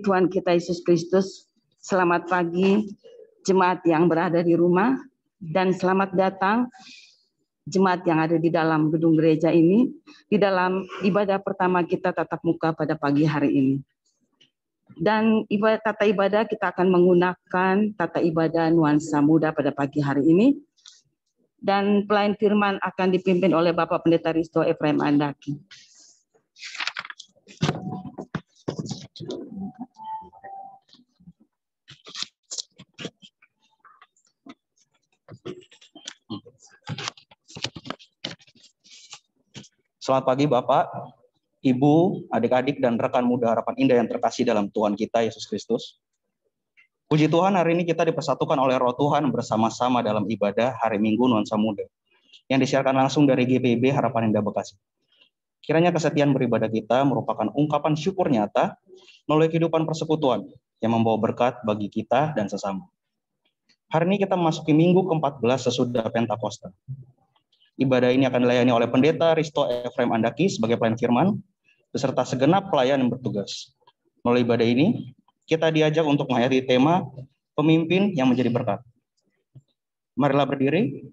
Tuhan kita Yesus Kristus, selamat pagi jemaat yang berada di rumah, dan selamat datang jemaat yang ada di dalam gedung gereja ini, di dalam ibadah pertama kita tatap muka pada pagi hari ini. Dan tata ibadah kita akan menggunakan tata ibadah nuansa muda pada pagi hari ini, dan pelayan firman akan dipimpin oleh Bapak Pendeta Risto Efraim Andaki. Selamat pagi Bapak, Ibu, adik-adik, dan rekan muda harapan indah yang terkasih dalam Tuhan kita Yesus Kristus. Puji Tuhan, hari ini kita dipersatukan oleh Roh Tuhan bersama-sama dalam ibadah hari Minggu Nuansa Muda yang disiarkan langsung dari GPIB Harapan Indah Bekasi. Kiranya kesetiaan beribadah kita merupakan ungkapan syukur nyata melalui kehidupan persekutuan yang membawa berkat bagi kita dan sesama. Hari ini kita memasuki minggu ke-14 sesudah Pentakosta. Ibadah ini akan dilayani oleh Pendeta Risto Efraim Andaki sebagai pelayan firman, beserta segenap pelayan yang bertugas. Melalui ibadah ini, kita diajak untuk menghayati tema pemimpin yang menjadi berkat. Marilah berdiri.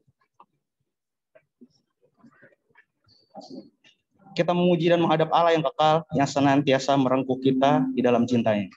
Kita memuji dan menghadap Allah yang kekal, yang senantiasa merengkuh kita di dalam cintanya.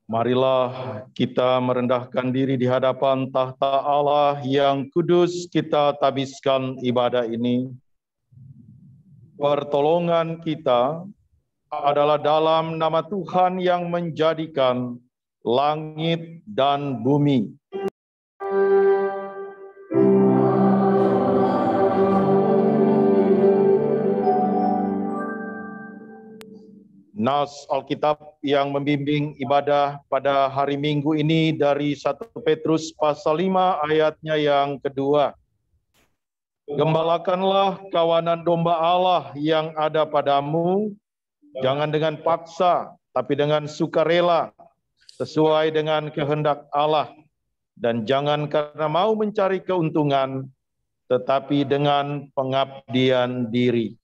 Marilah kita merendahkan diri di hadapan tahta Allah yang kudus, kita tabiskan ibadah ini. Pertolongan kita adalah dalam nama Tuhan yang menjadikan langit dan bumi. Nas Alkitab yang membimbing ibadah pada hari Minggu ini dari 1 Petrus pasal 5 ayatnya yang kedua. Gembalakanlah kawanan domba Allah yang ada padamu, jangan dengan paksa, tapi dengan sukarela, sesuai dengan kehendak Allah. Dan jangan karena mau mencari keuntungan, tetapi dengan pengabdian diri.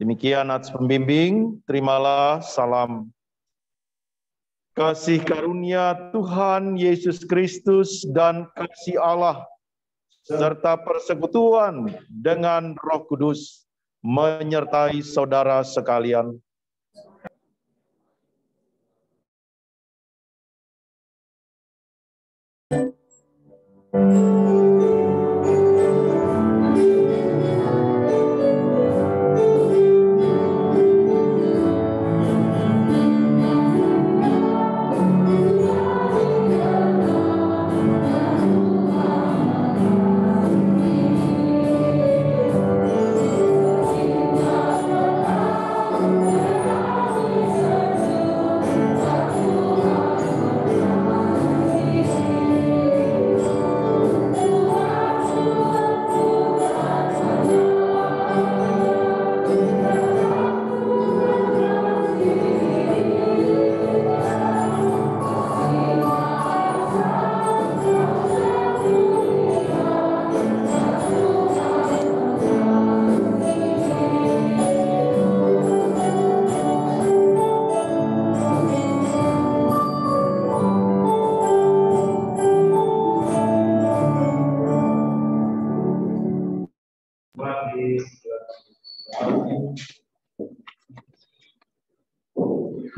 Demikian nats pembimbing, terimalah salam. Kasih karunia Tuhan Yesus Kristus dan kasih Allah serta persekutuan dengan Roh Kudus menyertai saudara sekalian.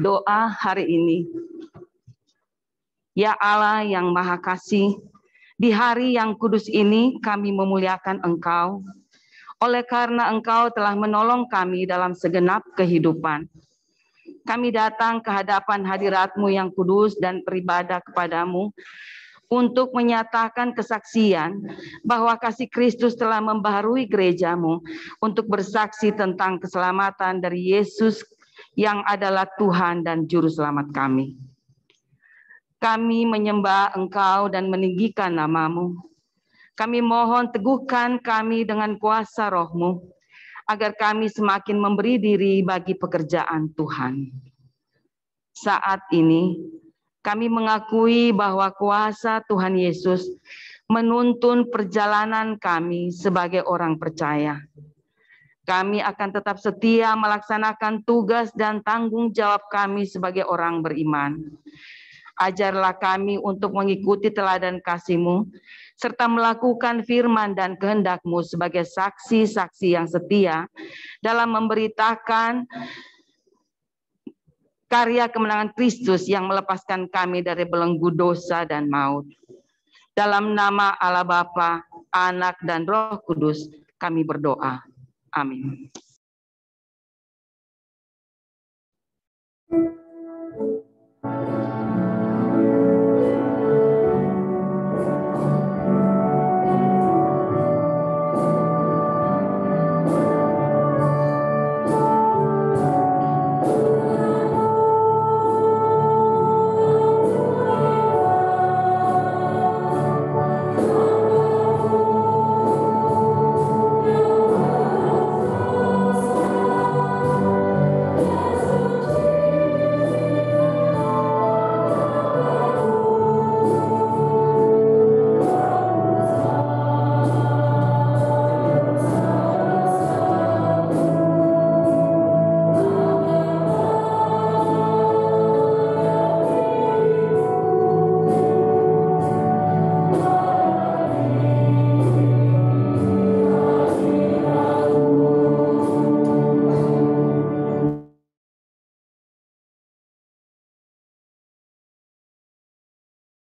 Doa hari ini. Ya Allah yang Maha Kasih, di hari yang kudus ini kami memuliakan Engkau, oleh karena Engkau telah menolong kami dalam segenap kehidupan. Kami datang ke hadapan hadirat-Mu yang kudus dan beribadah kepadamu untuk menyatakan kesaksian bahwa kasih Kristus telah membaharui gereja-Mu untuk bersaksi tentang keselamatan dari Yesus yang adalah Tuhan dan Juru Selamat kami. Kami menyembah Engkau dan meninggikan nama-Mu. Kami mohon teguhkan kami dengan kuasa Roh-Mu, agar kami semakin memberi diri bagi pekerjaan Tuhan. Saat ini, kami mengakui bahwa kuasa Tuhan Yesus menuntun perjalanan kami sebagai orang percaya. Kami akan tetap setia melaksanakan tugas dan tanggung jawab kami sebagai orang beriman. Ajarlah kami untuk mengikuti teladan kasih-Mu, serta melakukan firman dan kehendak-Mu sebagai saksi-saksi yang setia dalam memberitakan karya kemenangan Kristus yang melepaskan kami dari belenggu dosa dan maut. Dalam nama Allah Bapa, Anak, dan Roh Kudus, kami berdoa. Amin.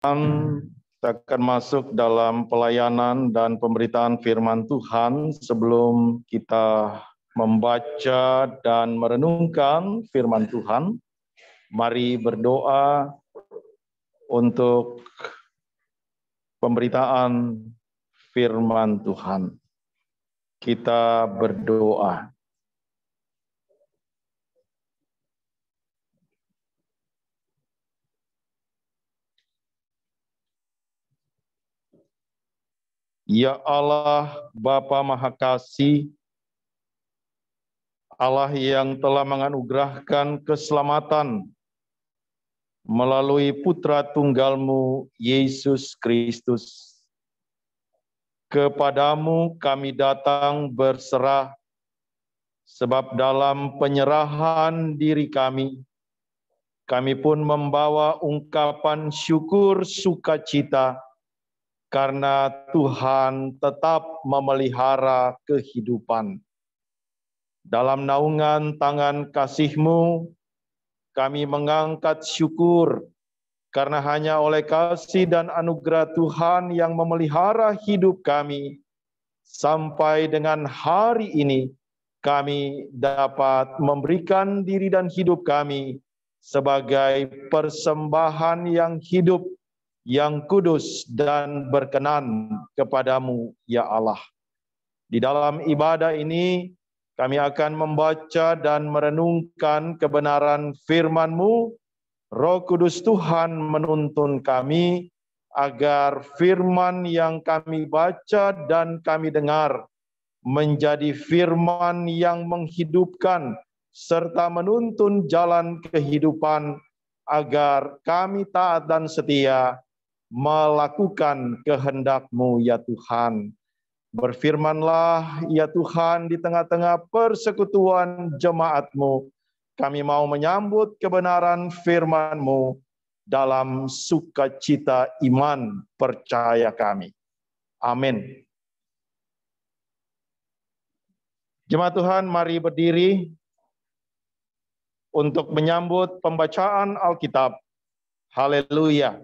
Kita akan masuk dalam pelayanan dan pemberitaan firman Tuhan. Sebelum kita membaca dan merenungkan firman Tuhan, mari berdoa untuk pemberitaan firman Tuhan. Kita berdoa. Ya Allah, Bapa Maha Kasih, Allah yang telah menganugerahkan keselamatan melalui Putra Tunggal-Mu, Yesus Kristus. Kepadamu kami datang berserah, sebab dalam penyerahan diri kami pun membawa ungkapan syukur sukacita, karena Tuhan tetap memelihara kehidupan. Dalam naungan tangan kasih-Mu, kami mengangkat syukur, karena hanya oleh kasih dan anugerah Tuhan yang memelihara hidup kami, sampai dengan hari ini kami dapat memberikan diri dan hidup kami sebagai persembahan yang hidup, yang kudus dan berkenan kepadamu, ya Allah. Di dalam ibadah ini, kami akan membaca dan merenungkan kebenaran firman-Mu. Roh Kudus Tuhan menuntun kami, agar firman yang kami baca dan kami dengar menjadi firman yang menghidupkan, serta menuntun jalan kehidupan, agar kami taat dan setia melakukan kehendak-Mu, ya Tuhan. Berfirmanlah, ya Tuhan, di tengah-tengah persekutuan jemaat-Mu. Kami mau menyambut kebenaran firman-Mu dalam sukacita iman percaya kami. Amin. Jemaat Tuhan, mari berdiri untuk menyambut pembacaan Alkitab. Haleluya.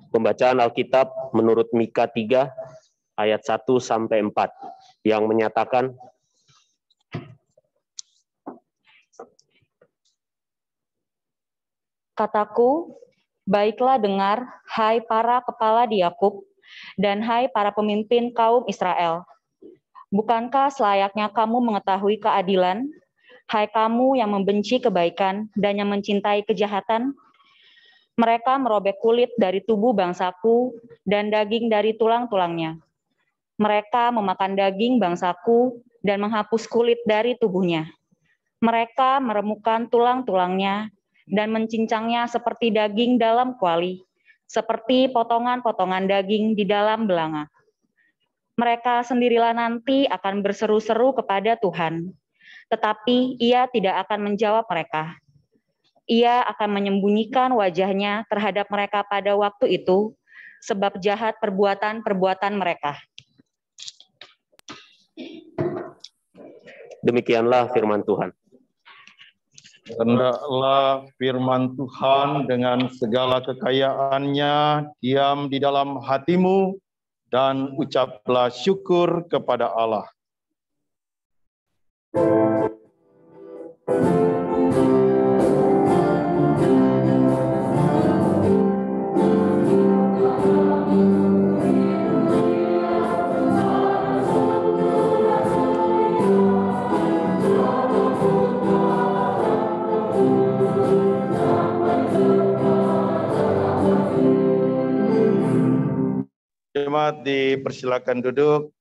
Pembacaan Alkitab menurut Mika 3 ayat 1-4 yang menyatakan, Kataku, baiklah dengar, hai para kepala di Yakub, dan hai para pemimpin kaum Israel. Bukankah selayaknya kamu mengetahui keadilan, hai kamu yang membenci kebaikan dan yang mencintai kejahatan? Mereka merobek kulit dari tubuh bangsaku dan daging dari tulang-tulangnya. Mereka memakan daging bangsaku dan menghapus kulit dari tubuhnya. Mereka meremukkan tulang-tulangnya dan mencincangnya seperti daging dalam kuali, seperti potongan-potongan daging di dalam belanga. Mereka sendirilah nanti akan berseru-seru kepada Tuhan, tetapi Ia tidak akan menjawab mereka. Ia akan menyembunyikan wajahnya terhadap mereka pada waktu itu, sebab jahat perbuatan-perbuatan mereka. Demikianlah firman Tuhan. Hendaklah firman Tuhan dengan segala kekayaannya diam di dalam hatimu, dan ucaplah syukur kepada Allah. Jemaat dipersilakan duduk.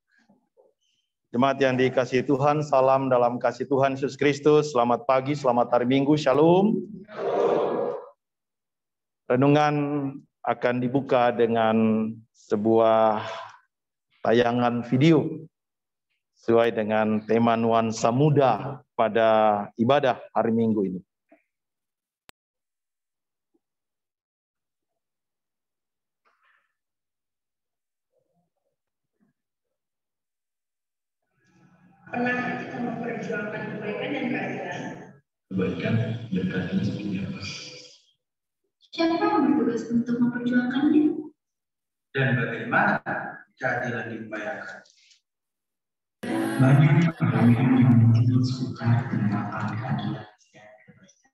Jemaat yang dikasihi Tuhan, salam dalam kasih Tuhan Yesus Kristus. Selamat pagi, selamat hari Minggu, Shalom. Renungan akan dibuka dengan sebuah tayangan video sesuai dengan tema nuansa muda pada ibadah hari Minggu ini. Pernahkah kita memperjuangkan kebaikan dan keadilan? Kebaikan dan keadilan seperti apa? Siapa yang bertugas untuk memperjuangkannya? Dan bagaimana keadilan diupayakan? Banyak orang yang mungkin suka penerapan keadilan dan kebaikan.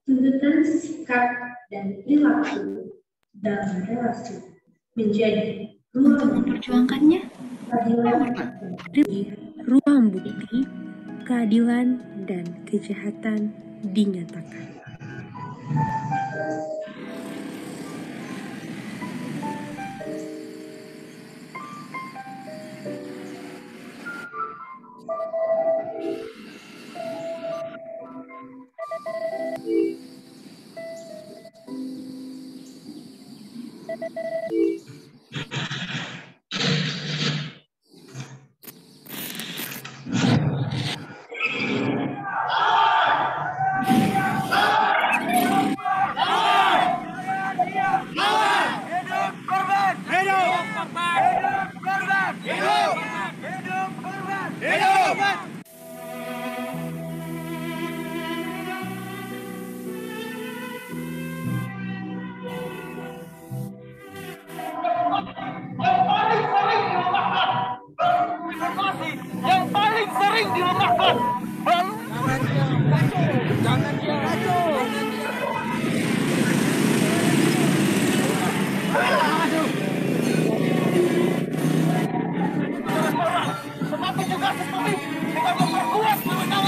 Tuntutan sikap dan perilaku dalam relasi menjadi ruang memperjuangkannya. Ruang bukti, keadilan, dan kejahatan dinyatakan.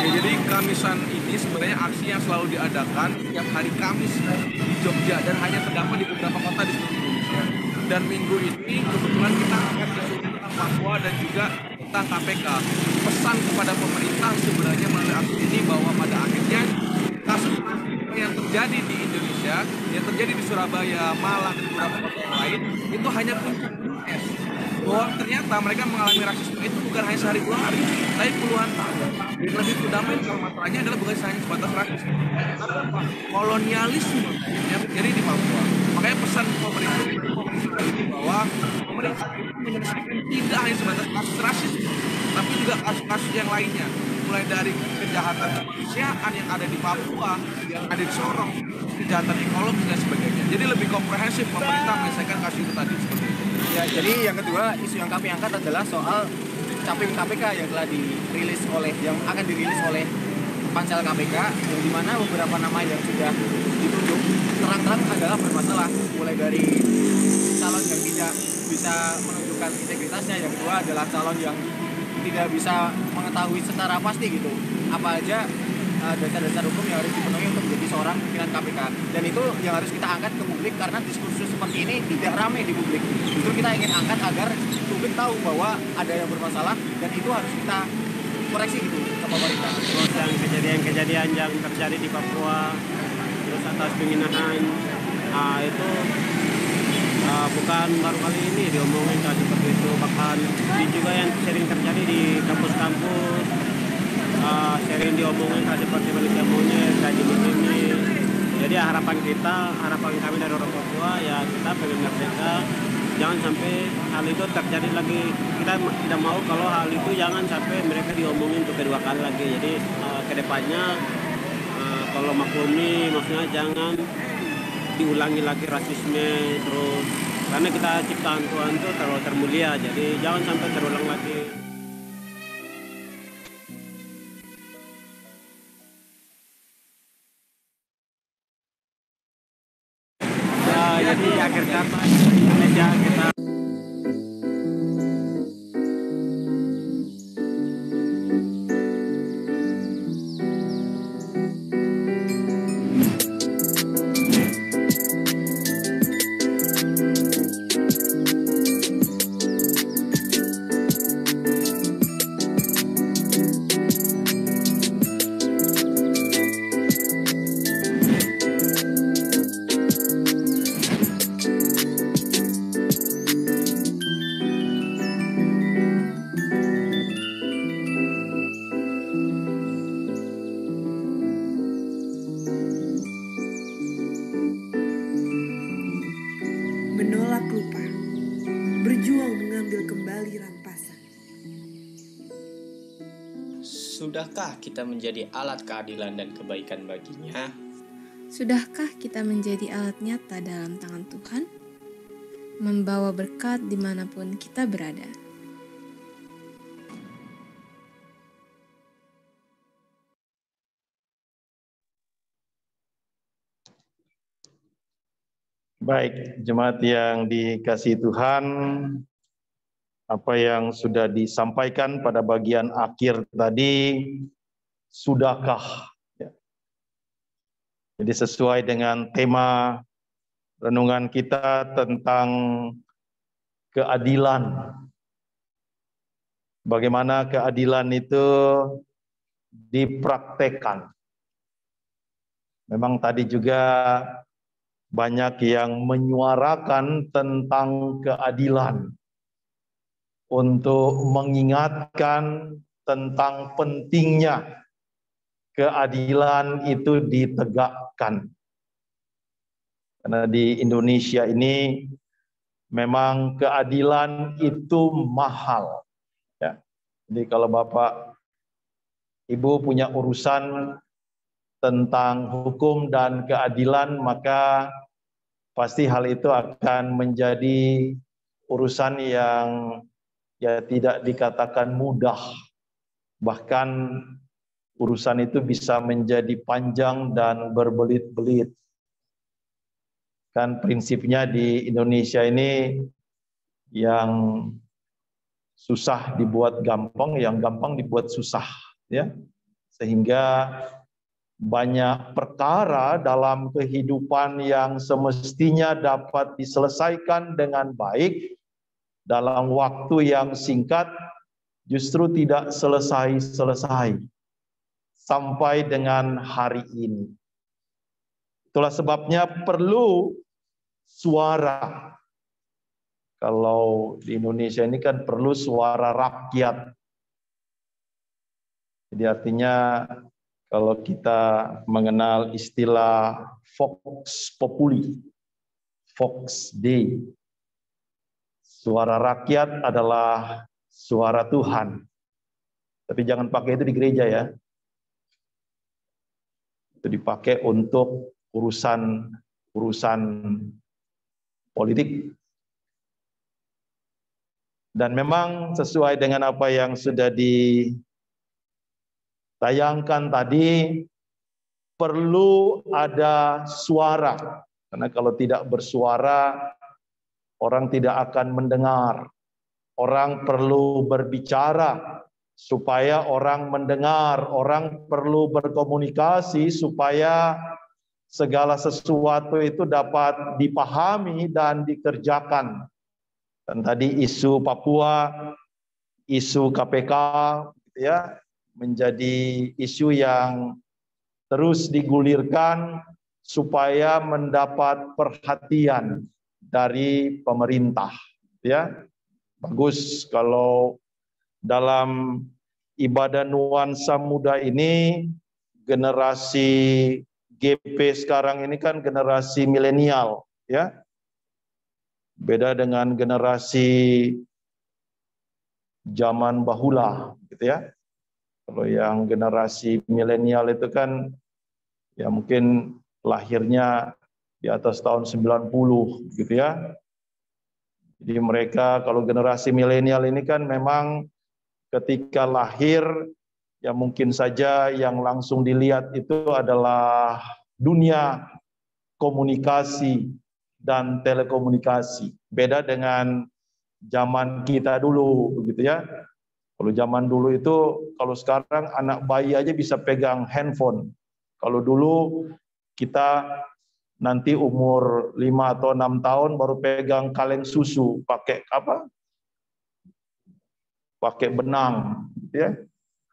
Jadi Kamisan ini sebenarnya aksi yang selalu diadakan tiap hari Kamis di Jogja dan hanya terdapat di beberapa kota di seluruh Indonesia. Dan minggu ini kebetulan kita akan diskusi tentang Papua dan juga tentang KPK. Pesan kepada pemerintah sebenarnya melalui aksi ini bahwa pada akhirnya kasus yang terjadi di Indonesia, yang terjadi di Surabaya, Malang, dan beberapa kota yang lain itu hanya puncak gunung es. Bahwa ternyata mereka mengalami rasisme itu bukan hanya sehari dua hari, tapi puluhan tahun. Dan lebih fundamental masalahnya adalah bukan hanya sebatas rasisme, tapi apa? Kolonialisme yang terjadi di Papua. Makanya pesan pemerintah ini bahwa pemerintah menyelesaikan tidak hanya sebatas kasus rasisme, tapi juga kasus-kasus yang lainnya. Mulai dari kejahatan kemanusiaan yang ada di Papua, yang ada di Sorong, kejahatan ekologi dan sebagainya. Jadi lebih komprehensif pemerintah menyelesaikan kasus itu tadi seperti itu. Ya, jadi yang kedua isu yang kami angkat adalah soal capim KPK yang telah dirilis yang akan dirilis oleh Pansel KPK, yang dimana beberapa nama yang sudah ditunjuk terang-terang adalah bermasalah, mulai dari calon yang tidak bisa menunjukkan integritasnya, yang kedua adalah calon yang tidak bisa mengetahui secara pasti gitu apa aja dasar-dasar hukum yang harus dipenuhi untuk menjadi seorang pimpinan KPK. Dan itu yang harus kita angkat ke publik karena diskursus seperti ini tidak ramai di publik. Justru kita ingin angkat agar publik tahu bahwa ada yang bermasalah dan itu harus kita koreksi gitu ke pemerintah. Terus yang kejadian yang terjadi di Papua, terus atas penghinaan, itu bukan baru kali ini diomongin seperti itu, bahkan juga yang sering terjadi di kampus-kampus, sering diomongin seperti Malaysia monyet, gaji begini. Jadi harapan kami dari orang Papua ya kita pengen merdeka, jangan sampai hal itu terjadi lagi. Kita tidak mau kalau hal itu jangan sampai mereka diomongin untuk kedua kali lagi. Jadi kedepannya kalau maklumi, maksudnya jangan diulangi lagi rasisme terus, karena kita ciptaan Tuhan itu terlalu termulia, jadi jangan sampai terulang lagi. Ya, jadi akhir kata Indonesia kita kembali rampasan. Sudahkah kita menjadi alat keadilan dan kebaikan baginya? Sudahkah kita menjadi alat nyata dalam tangan Tuhan? Membawa berkat dimanapun kita berada. Baik, jemaat yang dikasihi Tuhan, apa yang sudah disampaikan pada bagian akhir tadi, sudahkah? Ya. Jadi sesuai dengan tema renungan kita tentang keadilan. Bagaimana keadilan itu dipraktekkan. Memang tadi juga banyak yang menyuarakan tentang keadilan untuk mengingatkan tentang pentingnya keadilan itu ditegakkan. Karena di Indonesia ini memang keadilan itu mahal. Ya. Jadi kalau Bapak, Ibu punya urusan tentang hukum dan keadilan, maka pasti hal itu akan menjadi urusan yang ya tidak dikatakan mudah. Bahkan urusan itu bisa menjadi panjang dan berbelit-belit. Kan prinsipnya di Indonesia ini yang susah dibuat gampang, yang gampang dibuat susah, ya. Sehingga banyak perkara dalam kehidupan yang semestinya dapat diselesaikan dengan baik dalam waktu yang singkat justru tidak selesai-selesai sampai dengan hari ini. Itulah sebabnya perlu suara. Kalau di Indonesia ini kan perlu suara rakyat. Jadi artinya kalau kita mengenal istilah Vox Populi, Vox Dei, suara rakyat adalah suara Tuhan. Tapi jangan pakai itu di gereja ya. Itu dipakai untuk urusan politik. Dan memang sesuai dengan apa yang sudah ditayangkan tadi, perlu ada suara. Karena kalau tidak bersuara, orang tidak akan mendengar. Orang perlu berbicara supaya orang mendengar. Orang perlu berkomunikasi supaya segala sesuatu itu dapat dipahami dan dikerjakan. Dan tadi isu Papua, isu KPK, ya, menjadi isu yang terus digulirkan supaya mendapat perhatian dari pemerintah. Ya, bagus kalau dalam ibadah nuansa muda ini generasi GP sekarang ini kan generasi milenial, ya. Beda dengan generasi zaman bahula, gitu ya. Kalau yang generasi milenial itu kan ya mungkin lahirnya di atas tahun 90, gitu ya. Jadi mereka kalau generasi milenial ini kan memang ketika lahir ya mungkin saja yang langsung dilihat itu adalah dunia komunikasi dan telekomunikasi. Beda dengan zaman kita dulu, begitu ya. Kalau zaman dulu itu, kalau sekarang anak bayi aja bisa pegang handphone. Kalau dulu kita nanti umur 5 atau 6 tahun baru pegang kaleng susu, pakai apa? Pakai benang, gitu ya.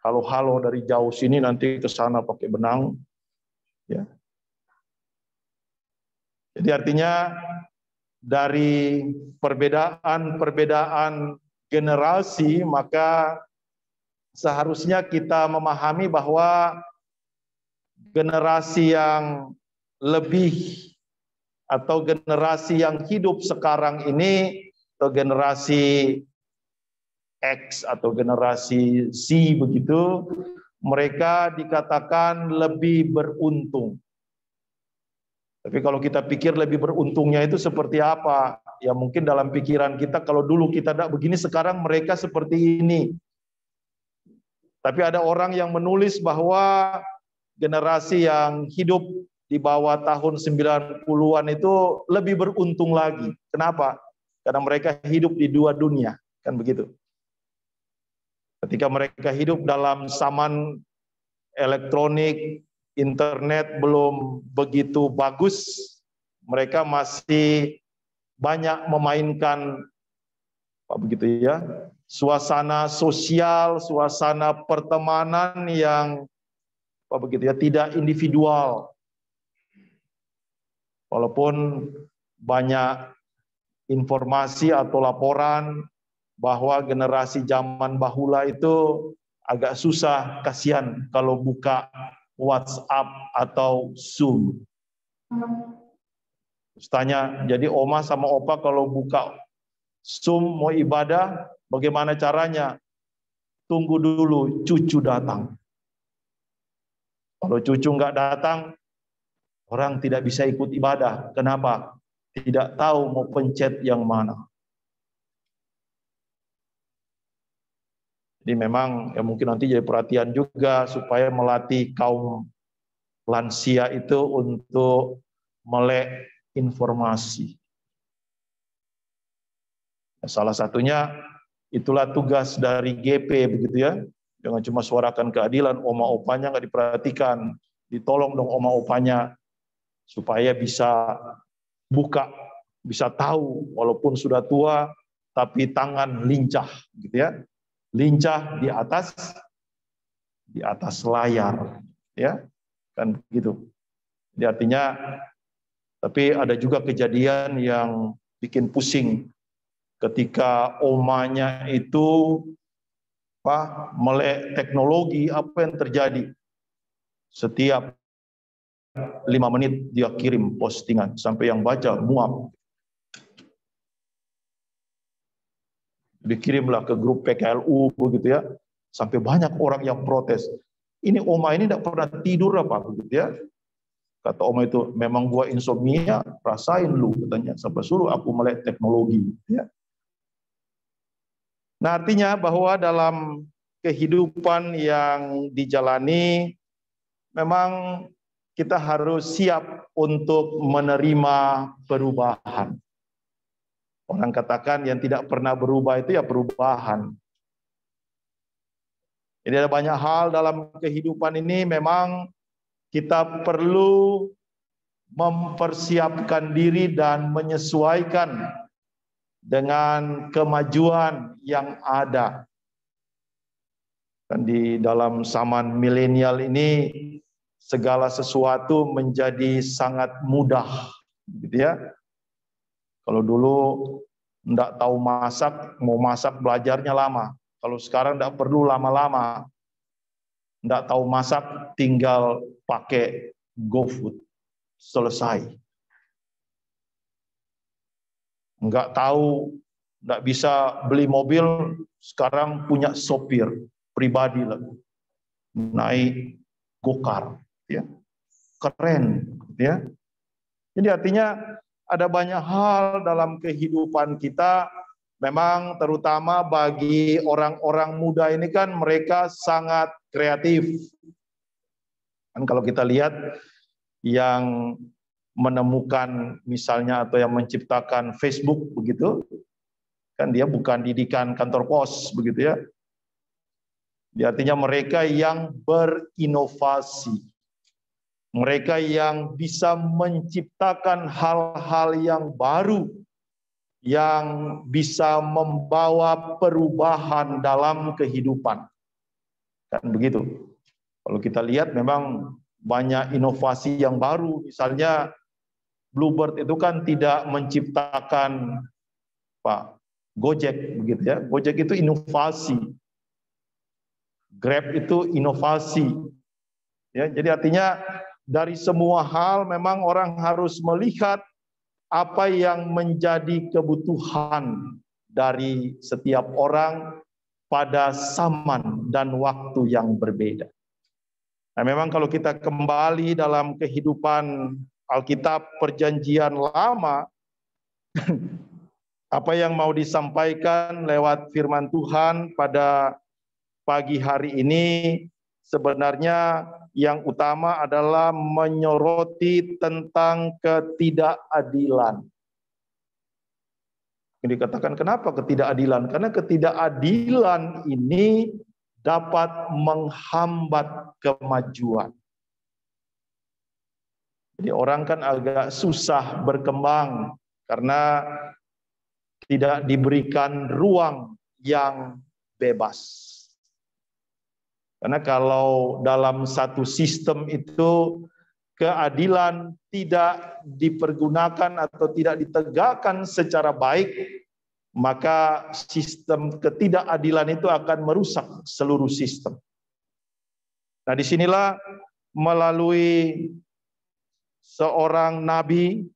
Halo-halo dari jauh sini nanti ke sana pakai benang, ya. Jadi artinya dari perbedaan generasi, maka seharusnya kita memahami bahwa generasi yang lebih atau generasi yang hidup sekarang ini atau generasi X atau generasi Z begitu, mereka dikatakan lebih beruntung. Tapi kalau kita pikir lebih beruntungnya itu seperti apa? Ya mungkin dalam pikiran kita kalau dulu kita tidak begini, sekarang mereka seperti ini. Tapi ada orang yang menulis bahwa generasi yang hidup di bawah tahun 90-an itu lebih beruntung lagi. Kenapa? Karena mereka hidup di dua dunia, kan begitu. Ketika mereka hidup dalam zaman elektronik, internet belum begitu bagus, mereka masih banyak memainkan begitu ya, suasana sosial, suasana pertemanan yang begitu ya, tidak individual. Walaupun banyak informasi atau laporan bahwa generasi zaman bahula itu agak susah, kasihan kalau buka WhatsApp atau Zoom. Terus tanya, jadi oma sama opa kalau buka Zoom mau ibadah, bagaimana caranya? Tunggu dulu cucu datang. Kalau cucu nggak datang, orang tidak bisa ikut ibadah. Kenapa? Tidak tahu mau pencet yang mana. Jadi memang ya mungkin nanti jadi perhatian juga supaya melatih kaum lansia itu untuk melek informasi. Salah satunya itulah tugas dari GP begitu ya. Jangan cuma suarakan keadilan, oma opanya nggak diperhatikan. Ditolong dong oma opanya supaya bisa buka, bisa tahu walaupun sudah tua tapi tangan lincah gitu ya. Lincah di atas layar ya. Kan begitu. Jadi artinya tapi ada juga kejadian yang bikin pusing ketika omanya itu melek teknologi, apa yang terjadi? Setiap 5 menit dia kirim postingan sampai yang baca muak. Dikirimlah ke grup PKLU begitu ya, sampai banyak orang yang protes. Ini oma ini tidak pernah tidur apa begitu ya? Kata oma itu, memang gua insomnia, rasain lu katanya, sampai suruh aku melek teknologi. Ya. Nah artinya bahwa dalam kehidupan yang dijalani, memang kita harus siap untuk menerima perubahan. Orang katakan yang tidak pernah berubah itu ya perubahan. Jadi ada banyak hal dalam kehidupan ini memang kita perlu mempersiapkan diri dan menyesuaikan dengan kemajuan yang ada. Dan di dalam zaman milenial ini segala sesuatu menjadi sangat mudah, gitu ya. Kalau dulu enggak tahu masak, mau masak belajarnya lama. Kalau sekarang enggak perlu lama-lama. Enggak tahu masak, tinggal pakai GoFood. Selesai. Enggak tahu, enggak bisa beli mobil, sekarang punya sopir pribadi lah. Naik gokar, ya. Keren, ya. Jadi artinya ada banyak hal dalam kehidupan kita, memang terutama bagi orang-orang muda ini kan mereka sangat kreatif. Dan kalau kita lihat yang menemukan misalnya atau yang menciptakan Facebook begitu, kan dia bukan didikan kantor pos begitu ya. Artinya mereka yang berinovasi. Mereka yang bisa menciptakan hal-hal yang baru, yang bisa membawa perubahan dalam kehidupan. Kan begitu. Kalau kita lihat memang banyak inovasi yang baru. Misalnya Bluebird itu kan tidak menciptakan Gojek begitu ya. Gojek itu inovasi. Grab itu inovasi. Ya, jadi artinya dari semua hal memang orang harus melihat apa yang menjadi kebutuhan dari setiap orang pada zaman dan waktu yang berbeda. Nah, memang kalau kita kembali dalam kehidupan Alkitab Perjanjian Lama, apa yang mau disampaikan lewat firman Tuhan pada pagi hari ini sebenarnya yang utama adalah menyoroti tentang ketidakadilan. Dikatakan kenapa ketidakadilan? Karena ketidakadilan ini dapat menghambat kemajuan. Jadi orang kan agak susah berkembang karena tidak diberikan ruang yang bebas. Karena kalau dalam satu sistem itu keadilan tidak dipergunakan atau tidak ditegakkan secara baik, maka sistem ketidakadilan itu akan merusak seluruh sistem. Nah, disinilah melalui seorang nabi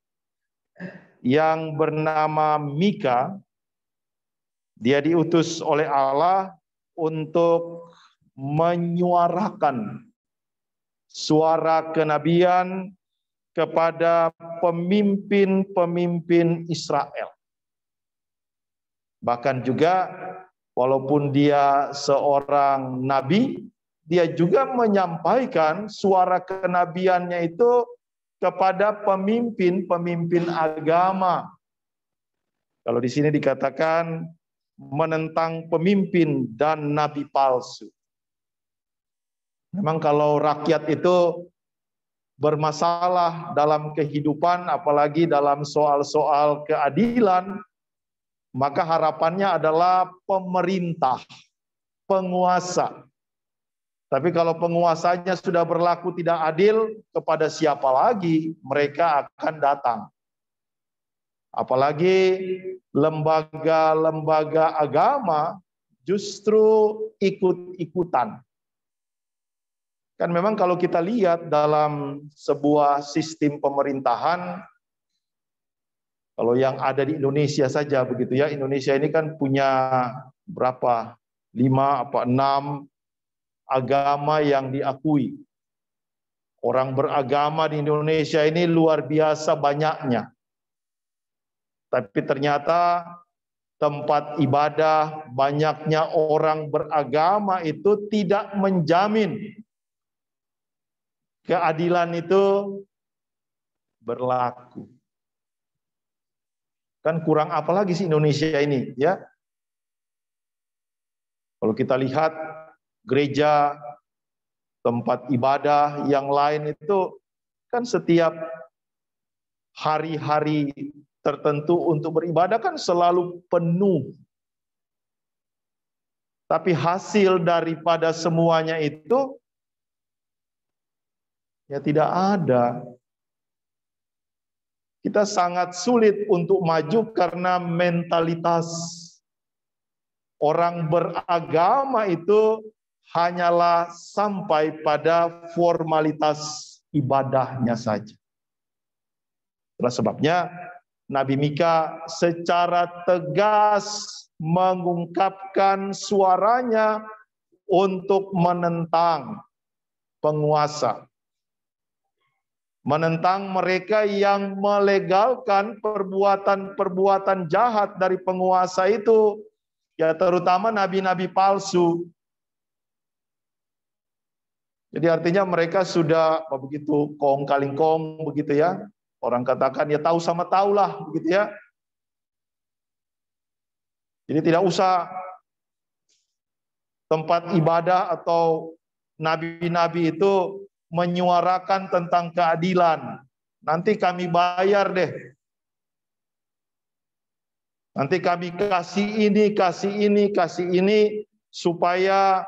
yang bernama Mika, dia diutus oleh Allah untuk menyuarakan suara kenabian kepada pemimpin-pemimpin Israel. Bahkan juga walaupun dia seorang nabi, dia juga menyampaikan suara kenabiannya itu kepada pemimpin-pemimpin agama. Kalau di sini dikatakan menentang pemimpin dan nabi palsu. Memang kalau rakyat itu bermasalah dalam kehidupan, apalagi dalam soal-soal keadilan, maka harapannya adalah pemerintah, penguasa. Tapi kalau penguasanya sudah berlaku tidak adil, kepada siapa lagi mereka akan datang? Apalagi lembaga-lembaga agama justru ikut-ikutan. Kan memang kalau kita lihat dalam sebuah sistem pemerintahan, kalau yang ada di Indonesia saja begitu ya, Indonesia ini kan punya berapa? 5 apa 6 agama yang diakui. Orang beragama di Indonesia ini luar biasa banyaknya. Tapi ternyata tempat ibadah, banyaknya orang beragama itu tidak menjamin keadilan itu berlaku. Kan kurang apa lagi sih Indonesia ini, ya? Kalau kita lihat gereja, tempat ibadah yang lain itu kan setiap hari-hari tertentu untuk beribadah kan selalu penuh. Tapi hasil daripada semuanya itu ya tidak ada. Kita sangat sulit untuk maju karena mentalitas orang beragama itu hanyalah sampai pada formalitas ibadahnya saja. Itulah sebabnya Nabi Mika secara tegas mengungkapkan suaranya untuk menentang penguasa. Menentang mereka yang melegalkan perbuatan-perbuatan jahat dari penguasa itu, ya terutama nabi-nabi palsu. Jadi artinya mereka sudah begitu kong kaling kong begitu ya. Orang katakan ya tahu sama tahu lah begitu ya. Jadi tidak usah tempat ibadah atau nabi-nabi itu menyuarakan tentang keadilan. Nanti kami bayar deh. Nanti kami kasih ini supaya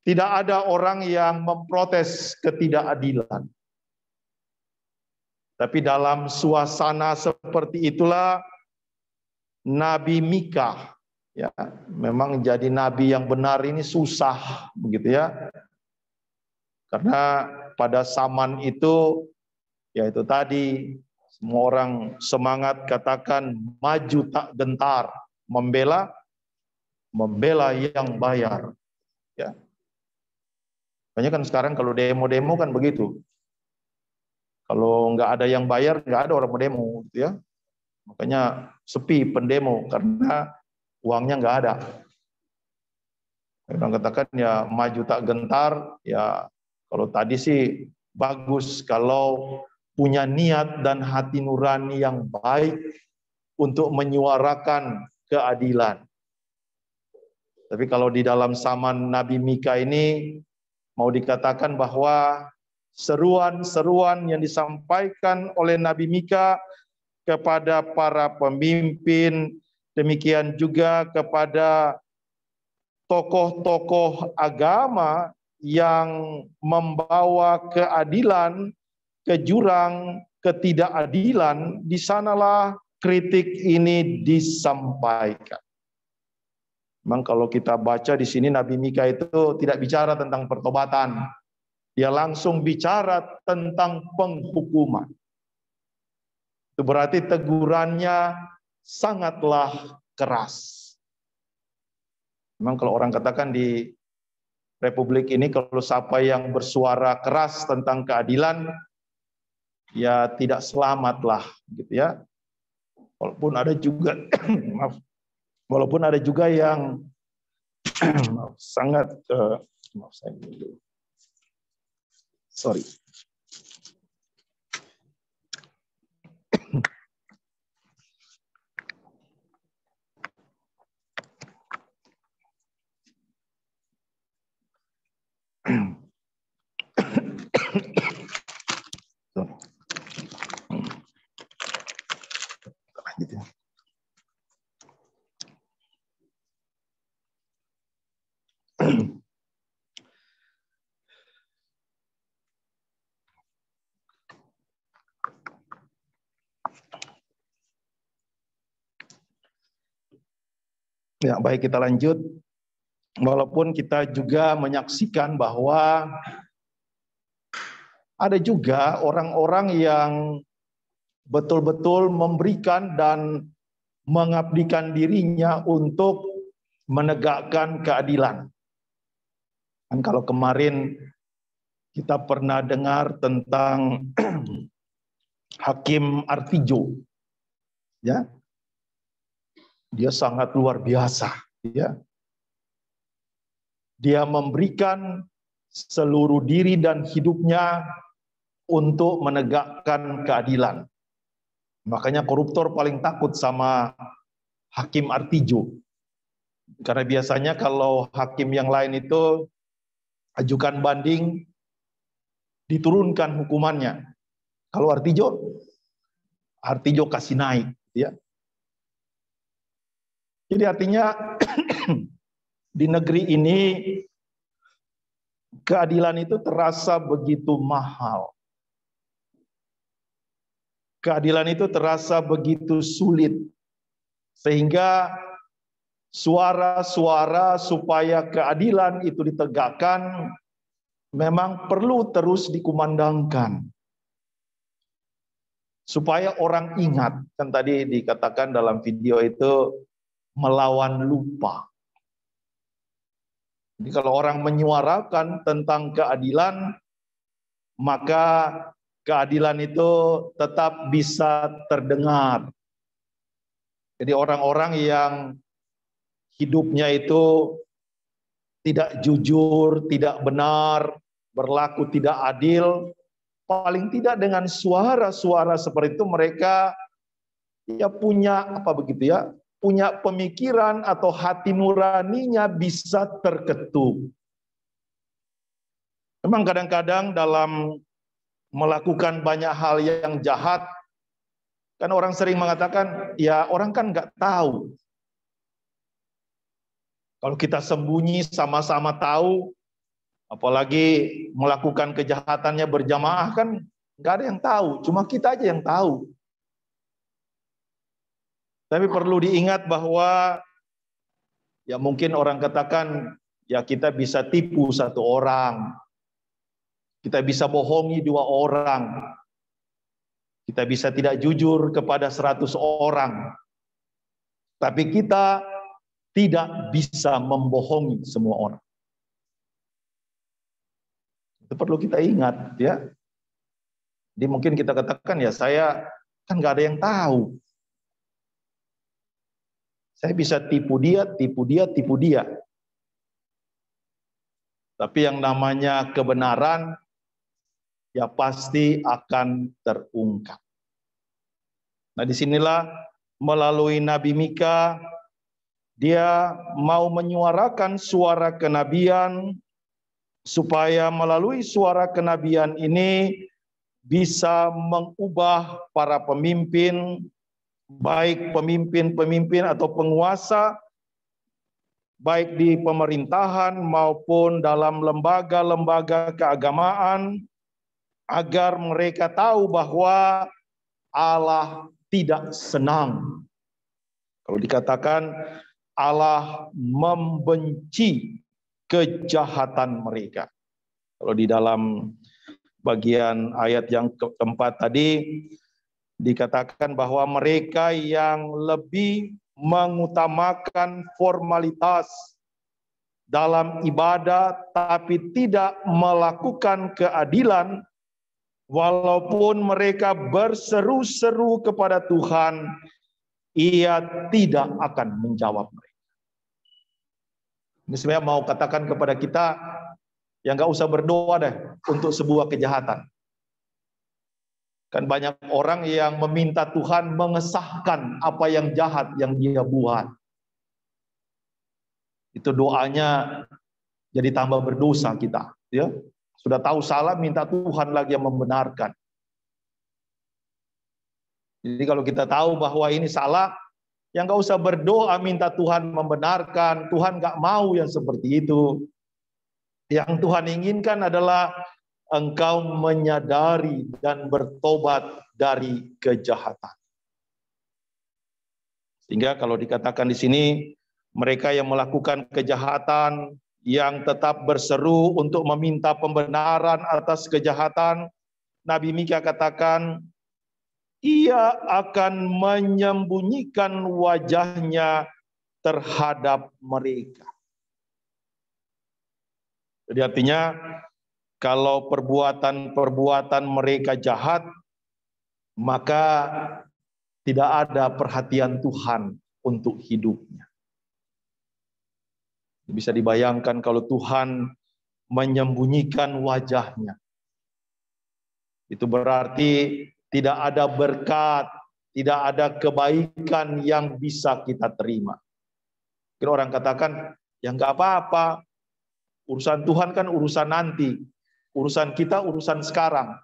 tidak ada orang yang memprotes ketidakadilan. Tapi dalam suasana seperti itulah Nabi Mika, ya, memang jadi nabi yang benar ini susah begitu ya. Karena pada zaman itu, ya itu tadi, semua orang semangat katakan maju tak gentar, membela membela yang bayar. Ya. Makanya kan sekarang kalau demo-demo kan begitu. Kalau nggak ada yang bayar, nggak ada orang demo, gitu ya. Makanya sepi pendemo karena uangnya nggak ada. Orang katakan ya maju tak gentar, ya kalau tadi sih bagus kalau punya niat dan hati nurani yang baik untuk menyuarakan keadilan. Tapi kalau di dalam zaman Nabi Mika ini mau dikatakan bahwa seruan-seruan yang disampaikan oleh Nabi Mika kepada para pemimpin, demikian juga kepada tokoh-tokoh agama yang membawa keadilan ke jurang ketidakadilan, di sanalah kritik ini disampaikan. Memang kalau kita baca di sini Nabi Mika itu tidak bicara tentang pertobatan. Dia langsung bicara tentang penghukuman. Itu berarti tegurannya sangatlah keras. Memang kalau orang katakan di Republik ini kalau siapa yang bersuara keras tentang keadilan, ya tidak selamatlah, gitu ya. Walaupun ada juga, maaf, walaupun ada juga yang sangat, maaf saya dulu, sorry. Gitu. Ya, baik, kita lanjut. Walaupun kita juga menyaksikan bahwa ada juga orang-orang yang betul-betul memberikan dan mengabdikan dirinya untuk menegakkan keadilan. Dan kalau kemarin kita pernah dengar tentang Hakim Artijo, ya, dia sangat luar biasa, ya. Dia memberikan seluruh diri dan hidupnya untuk menegakkan keadilan. Makanya koruptor paling takut sama Hakim Artijo. Karena biasanya kalau hakim yang lain itu ajukan banding, diturunkan hukumannya. Kalau Artijo kasih naik, ya. Jadi artinya di negeri ini keadilan itu terasa begitu mahal. Keadilan itu terasa begitu sulit. Sehingga suara-suara supaya keadilan itu ditegakkan memang perlu terus dikumandangkan. Supaya orang ingat, kan tadi dikatakan dalam video itu melawan lupa. Jadi kalau orang menyuarakan tentang keadilan, maka keadilan itu tetap bisa terdengar. Jadi orang-orang yang hidupnya itu tidak jujur, tidak benar, berlaku tidak adil, paling tidak dengan suara-suara seperti itu mereka ya punya apa begitu ya, punya pemikiran atau hati nuraninya bisa terketuk. Memang kadang-kadang dalam melakukan banyak hal yang jahat, kan orang sering mengatakan, ya orang kan nggak tahu. Kalau kita sembunyi sama-sama tahu, apalagi melakukan kejahatannya berjamaah kan nggak ada yang tahu, cuma kita aja yang tahu. Tapi perlu diingat bahwa ya mungkin orang katakan, ya kita bisa tipu satu orang, kita bisa bohongi 2 orang, kita bisa tidak jujur kepada 100 orang. Tapi kita tidak bisa membohongi semua orang. Itu perlu kita ingat, ya. Jadi mungkin kita katakan, ya saya kan nggak ada yang tahu. Saya bisa tipu dia, tipu dia, tipu dia. Tapi yang namanya kebenaran, ya pasti akan terungkap. Nah, disinilah melalui Nabi Mika, dia mau menyuarakan suara kenabian, supaya melalui suara kenabian ini bisa mengubah para pemimpin, baik pemimpin-pemimpin atau penguasa, baik di pemerintahan maupun dalam lembaga-lembaga keagamaan, agar mereka tahu bahwa Allah tidak senang. Kalau dikatakan Allah membenci kejahatan mereka. Kalau di dalam bagian ayat yang keempat tadi dikatakan bahwa mereka yang lebih mengutamakan formalitas dalam ibadah tapi tidak melakukan keadilan, walaupun mereka berseru-seru kepada Tuhan, Ia tidak akan menjawab mereka. Ini sebenarnya mau katakan kepada kita, yang nggak usah berdoa deh untuk sebuah kejahatan. Kan banyak orang yang meminta Tuhan mengesahkan apa yang jahat yang dia buat. Itu doanya jadi tambah berdosa kita, ya. Sudah tahu salah, minta Tuhan lagi yang membenarkan. Jadi kalau kita tahu bahwa ini salah, yang nggak usah berdoa minta Tuhan membenarkan. Tuhan nggak mau yang seperti itu. Yang Tuhan inginkan adalah engkau menyadari dan bertobat dari kejahatan. Sehingga kalau dikatakan di sini, mereka yang melakukan kejahatan, yang tetap berseru untuk meminta pembenaran atas kejahatan, Nabi Mika katakan, Ia akan menyembunyikan wajahnya terhadap mereka. Jadi artinya, kalau perbuatan-perbuatan mereka jahat, maka tidak ada perhatian Tuhan untuk hidupnya. Bisa dibayangkan kalau Tuhan menyembunyikan wajahnya. Itu berarti tidak ada berkat, tidak ada kebaikan yang bisa kita terima. Mungkin orang katakan, ya nggak apa-apa, urusan Tuhan kan urusan nanti. Urusan kita urusan sekarang.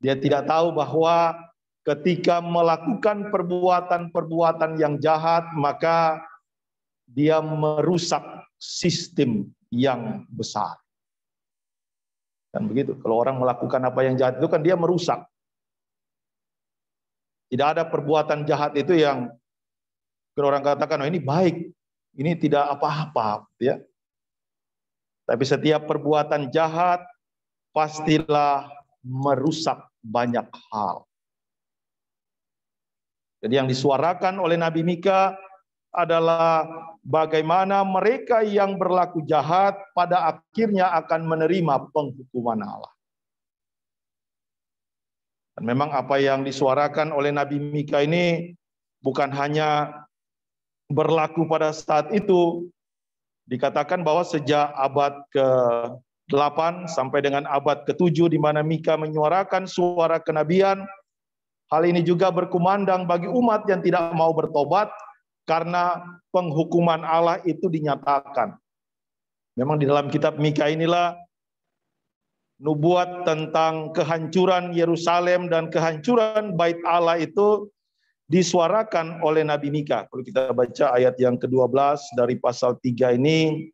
Dia tidak tahu bahwa ketika melakukan perbuatan-perbuatan yang jahat, maka dia merusak sistem yang besar. Kan begitu. Kalau orang melakukan apa yang jahat itu kan dia merusak. Tidak ada perbuatan jahat itu yang orang katakan, oh ini baik, ini tidak apa-apa, ya. Tapi setiap perbuatan jahat pastilah merusak banyak hal. Jadi yang disuarakan oleh Nabi Mika adalah bagaimana mereka yang berlaku jahat pada akhirnya akan menerima penghukuman Allah. Dan memang apa yang disuarakan oleh Nabi Mika ini bukan hanya berlaku pada saat itu. Dikatakan bahwa sejak abad ke-8 sampai dengan abad ke-7 di mana Mika menyuarakan suara kenabian, hal ini juga berkumandang bagi umat yang tidak mau bertobat karena penghukuman Allah itu dinyatakan. Memang di dalam kitab Mika inilah nubuat tentang kehancuran Yerusalem dan kehancuran Bait Allah itu disuarakan oleh Nabi Mika. Kalau kita baca ayat yang ke-12 dari pasal 3 ini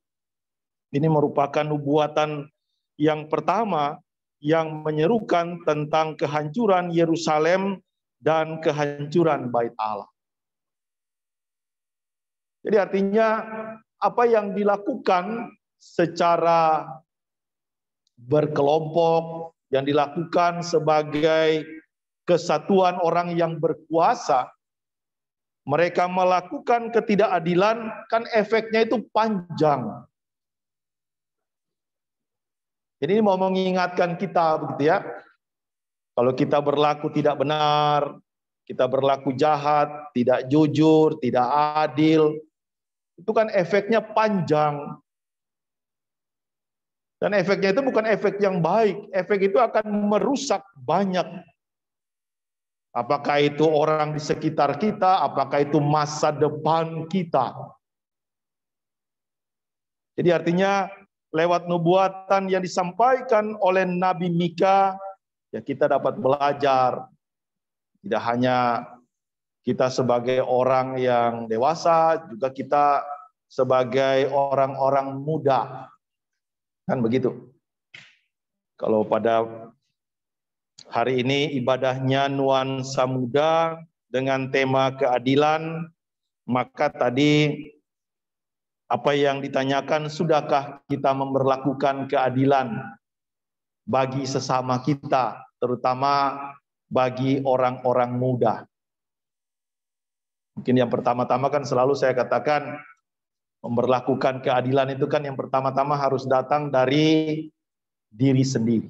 merupakan nubuatan yang pertama yang menyerukan tentang kehancuran Yerusalem dan kehancuran Bait Allah. Jadi artinya apa yang dilakukan secara berkelompok, yang dilakukan sebagai kesatuan orang yang berkuasa, mereka melakukan ketidakadilan, kan efeknya itu panjang. Jadi ini mau mengingatkan kita begitu ya. Kalau kita berlaku tidak benar, kita berlaku jahat, tidak jujur, tidak adil, itu kan efeknya panjang. Dan efeknya itu bukan efek yang baik, efek itu akan merusak banyak. Apakah itu orang di sekitar kita, apakah itu masa depan kita. Jadi artinya lewat nubuatan yang disampaikan oleh Nabi Mika, ya kita dapat belajar. Tidak hanya kita sebagai orang yang dewasa, juga kita sebagai orang-orang muda. Kan begitu. Kalau pada hari ini ibadahnya nuansa muda dengan tema keadilan, maka tadi apa yang ditanyakan, sudahkah kita memperlakukan keadilan bagi sesama kita, terutama bagi orang-orang muda. Mungkin yang pertama-tama kan selalu saya katakan, memperlakukan keadilan itu kan yang pertama-tama harus datang dari diri sendiri.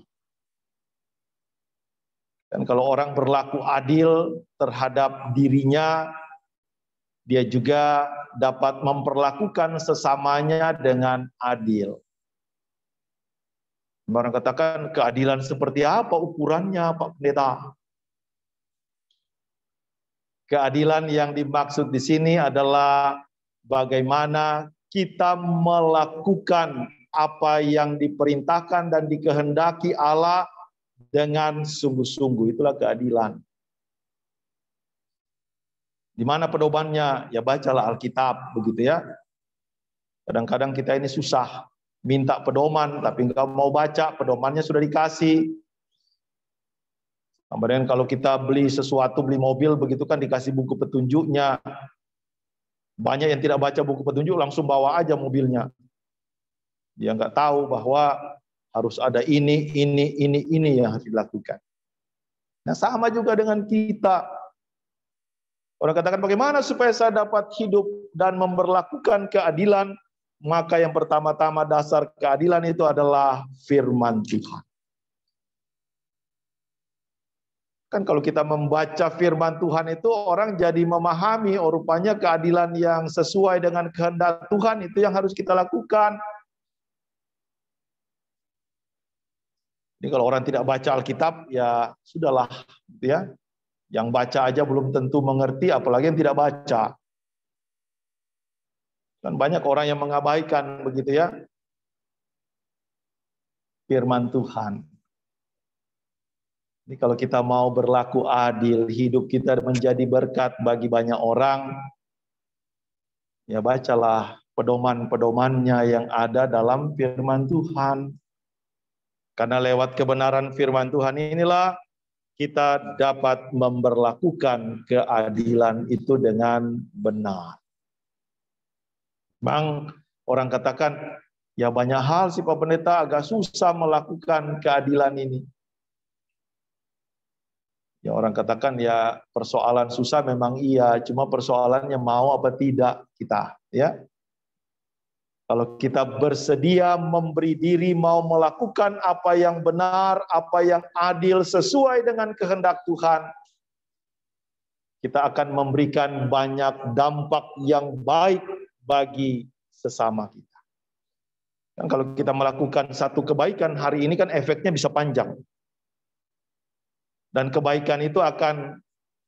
Dan kalau orang berlaku adil terhadap dirinya, dia juga dapat memperlakukan sesamanya dengan adil. Orang katakan, keadilan seperti apa ukurannya, Pak Pendeta? Keadilan yang dimaksud di sini adalah bagaimana kita melakukan apa yang diperintahkan dan dikehendaki Allah dengan sungguh-sungguh. Itulah keadilan. Di mana pedomannya? Ya bacalah Alkitab, begitu ya. Kadang-kadang kita ini susah minta pedoman, tapi nggak mau baca, pedomannya sudah dikasih. Kemudian kalau kita beli sesuatu, beli mobil, begitu kan dikasih buku petunjuknya. Banyak yang tidak baca buku petunjuk, langsung bawa aja mobilnya. Dia nggak tahu bahwa harus ada ini yang harus dilakukan. Nah sama juga dengan kita. Orang katakan, bagaimana supaya saya dapat hidup dan memperlakukan keadilan? Maka yang pertama-tama dasar keadilan itu adalah firman Tuhan. Kan kalau kita membaca firman Tuhan itu orang jadi memahami, oh rupanya keadilan yang sesuai dengan kehendak Tuhan itu yang harus kita lakukan. Jadi kalau orang tidak baca Alkitab, ya sudahlah, gitu ya. Yang baca aja belum tentu mengerti, apalagi yang tidak baca. Kan banyak orang yang mengabaikan begitu ya firman Tuhan. Jadi kalau kita mau berlaku adil, hidup kita menjadi berkat bagi banyak orang, ya bacalah pedoman-pedomannya yang ada dalam firman Tuhan. Karena lewat kebenaran firman Tuhan inilah kita dapat memperlakukan keadilan itu dengan benar. Bang, orang katakan, ya banyak hal sih Pak Pendeta, agak susah melakukan keadilan ini. Ya orang katakan, ya persoalan susah memang iya, cuma persoalannya mau apa tidak kita, ya. Kalau kita bersedia memberi diri, mau melakukan apa yang benar, apa yang adil, sesuai dengan kehendak Tuhan, kita akan memberikan banyak dampak yang baik bagi sesama kita. Dan kalau kita melakukan satu kebaikan hari ini kan efeknya bisa panjang. Dan kebaikan itu akan,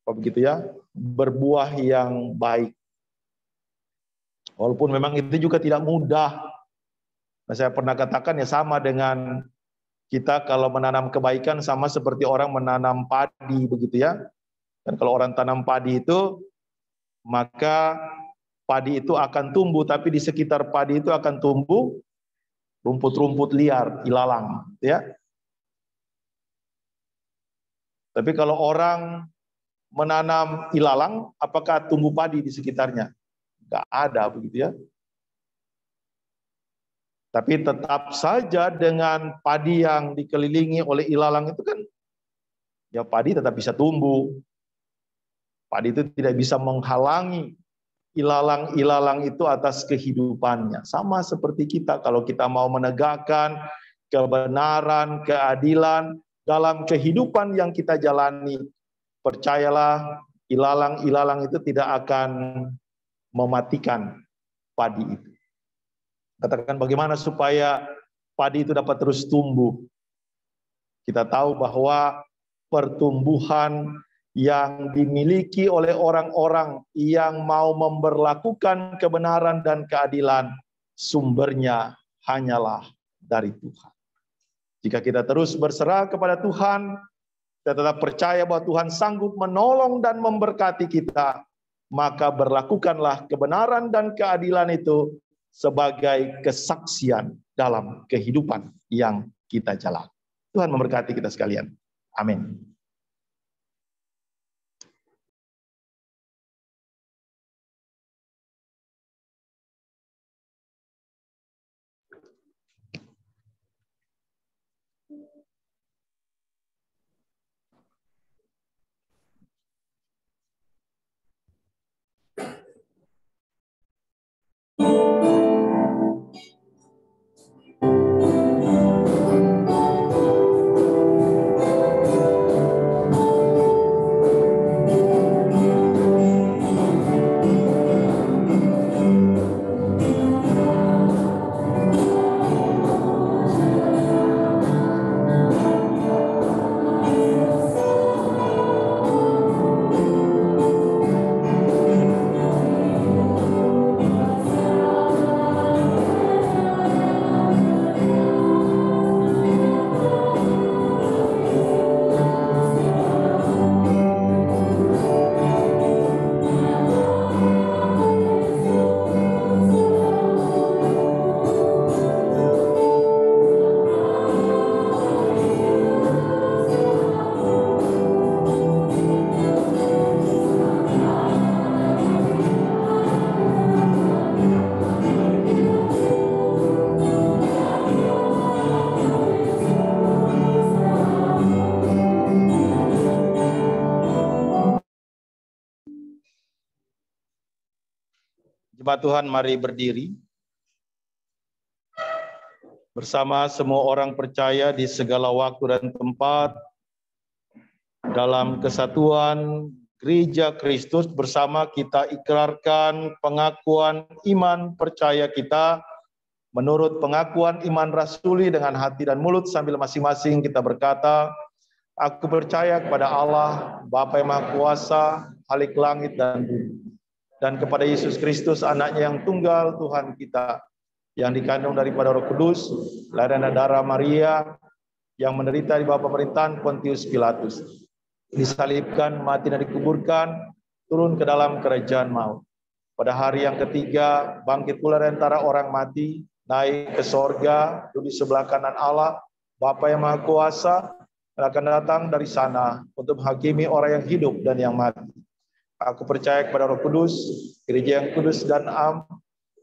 begitu ya, berbuah yang baik. Walaupun memang itu juga tidak mudah. Nah, saya pernah katakan ya sama dengan kita kalau menanam kebaikan sama seperti orang menanam padi begitu ya. Dan kalau orang tanam padi itu, maka padi itu akan tumbuh, tapi di sekitar padi itu akan tumbuh rumput-rumput liar, ilalang, ya. Tapi kalau orang menanam ilalang, apakah tumbuh padi di sekitarnya? Nggak ada begitu ya. Tapi tetap saja dengan padi yang dikelilingi oleh ilalang itu kan, ya padi tetap bisa tumbuh. Padi itu tidak bisa menghalangi ilalang-ilalang itu atas kehidupannya. Sama seperti kita, kalau kita mau menegakkan kebenaran, keadilan dalam kehidupan yang kita jalani, percayalah, ilalang-ilalang itu tidak akan mematikan padi itu. Katakan bagaimana supaya padi itu dapat terus tumbuh. Kita tahu bahwa pertumbuhan yang dimiliki oleh orang-orang yang mau memberlakukan kebenaran dan keadilan, sumbernya hanyalah dari Tuhan. Jika kita terus berserah kepada Tuhan, kita tetap percaya bahwa Tuhan sanggup menolong dan memberkati kita, maka berlakukanlah kebenaran dan keadilan itu sebagai kesaksian dalam kehidupan yang kita jalani. Tuhan memberkati kita sekalian. Amin. Jemaat Tuhan, mari berdiri. Bersama semua orang percaya di segala waktu dan tempat, dalam kesatuan Gereja Kristus, bersama kita ikrarkan pengakuan iman percaya kita menurut pengakuan iman rasuli dengan hati dan mulut, sambil masing-masing kita berkata, aku percaya kepada Allah, Bapa yang Maha Kuasa, Khalik langit dan bumi, dan kepada Yesus Kristus, anaknya yang tunggal, Tuhan kita, yang dikandung daripada Roh Kudus, lahir dari darah Maria, yang menderita di bawah pemerintahan Pontius Pilatus, disalibkan, mati dan dikuburkan, turun ke dalam kerajaan maut. Pada hari yang ketiga, bangkit pula dari antara orang mati, naik ke sorga, duduk di sebelah kanan Allah, Bapa yang Maha Kuasa, akan datang dari sana untuk menghakimi orang yang hidup dan yang mati. Aku percaya kepada Roh Kudus, gereja yang kudus dan am,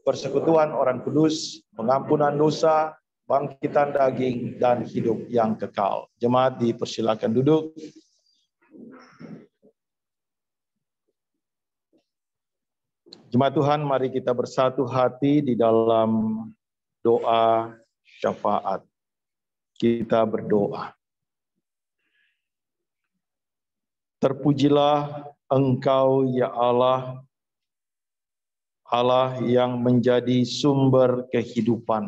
persekutuan orang kudus, pengampunan dosa, bangkitan daging, dan hidup yang kekal. Jemaat dipersilakan duduk. Jemaat Tuhan, mari kita bersatu hati di dalam doa syafaat. Kita berdoa. Terpujilah Engkau ya Allah, Allah yang menjadi sumber kehidupan.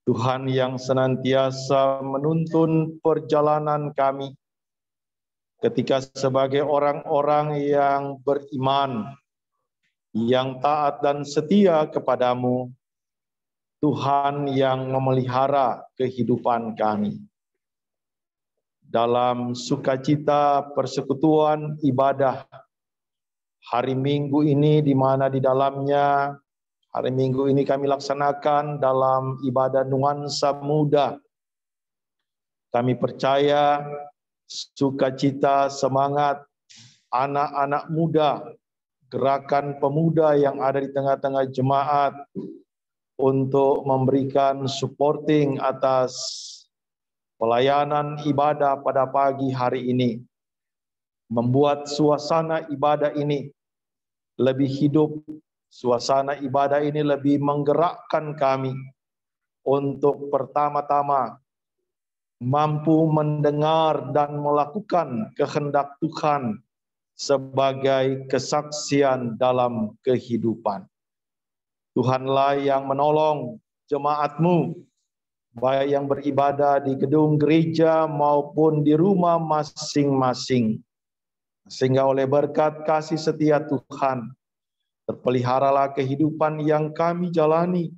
Tuhan yang senantiasa menuntun perjalanan kami ketika sebagai orang-orang yang beriman, yang taat dan setia kepadamu, Tuhan yang memelihara kehidupan kami. Dalam sukacita persekutuan ibadah hari Minggu ini, di mana di dalamnya hari Minggu ini kami laksanakan dalam ibadah nuansa muda. Kami percaya sukacita, semangat anak-anak muda, gerakan pemuda yang ada di tengah-tengah jemaat untuk memberikan supporting atas pelayanan ibadah pada pagi hari ini membuat suasana ibadah ini lebih hidup, suasana ibadah ini lebih menggerakkan kami untuk pertama-tama mampu mendengar dan melakukan kehendak Tuhan sebagai kesaksian dalam kehidupan. Tuhanlah yang menolong jemaat-Mu, baik yang beribadah di gedung gereja maupun di rumah masing-masing. Sehingga oleh berkat kasih setia Tuhan, terpeliharalah kehidupan yang kami jalani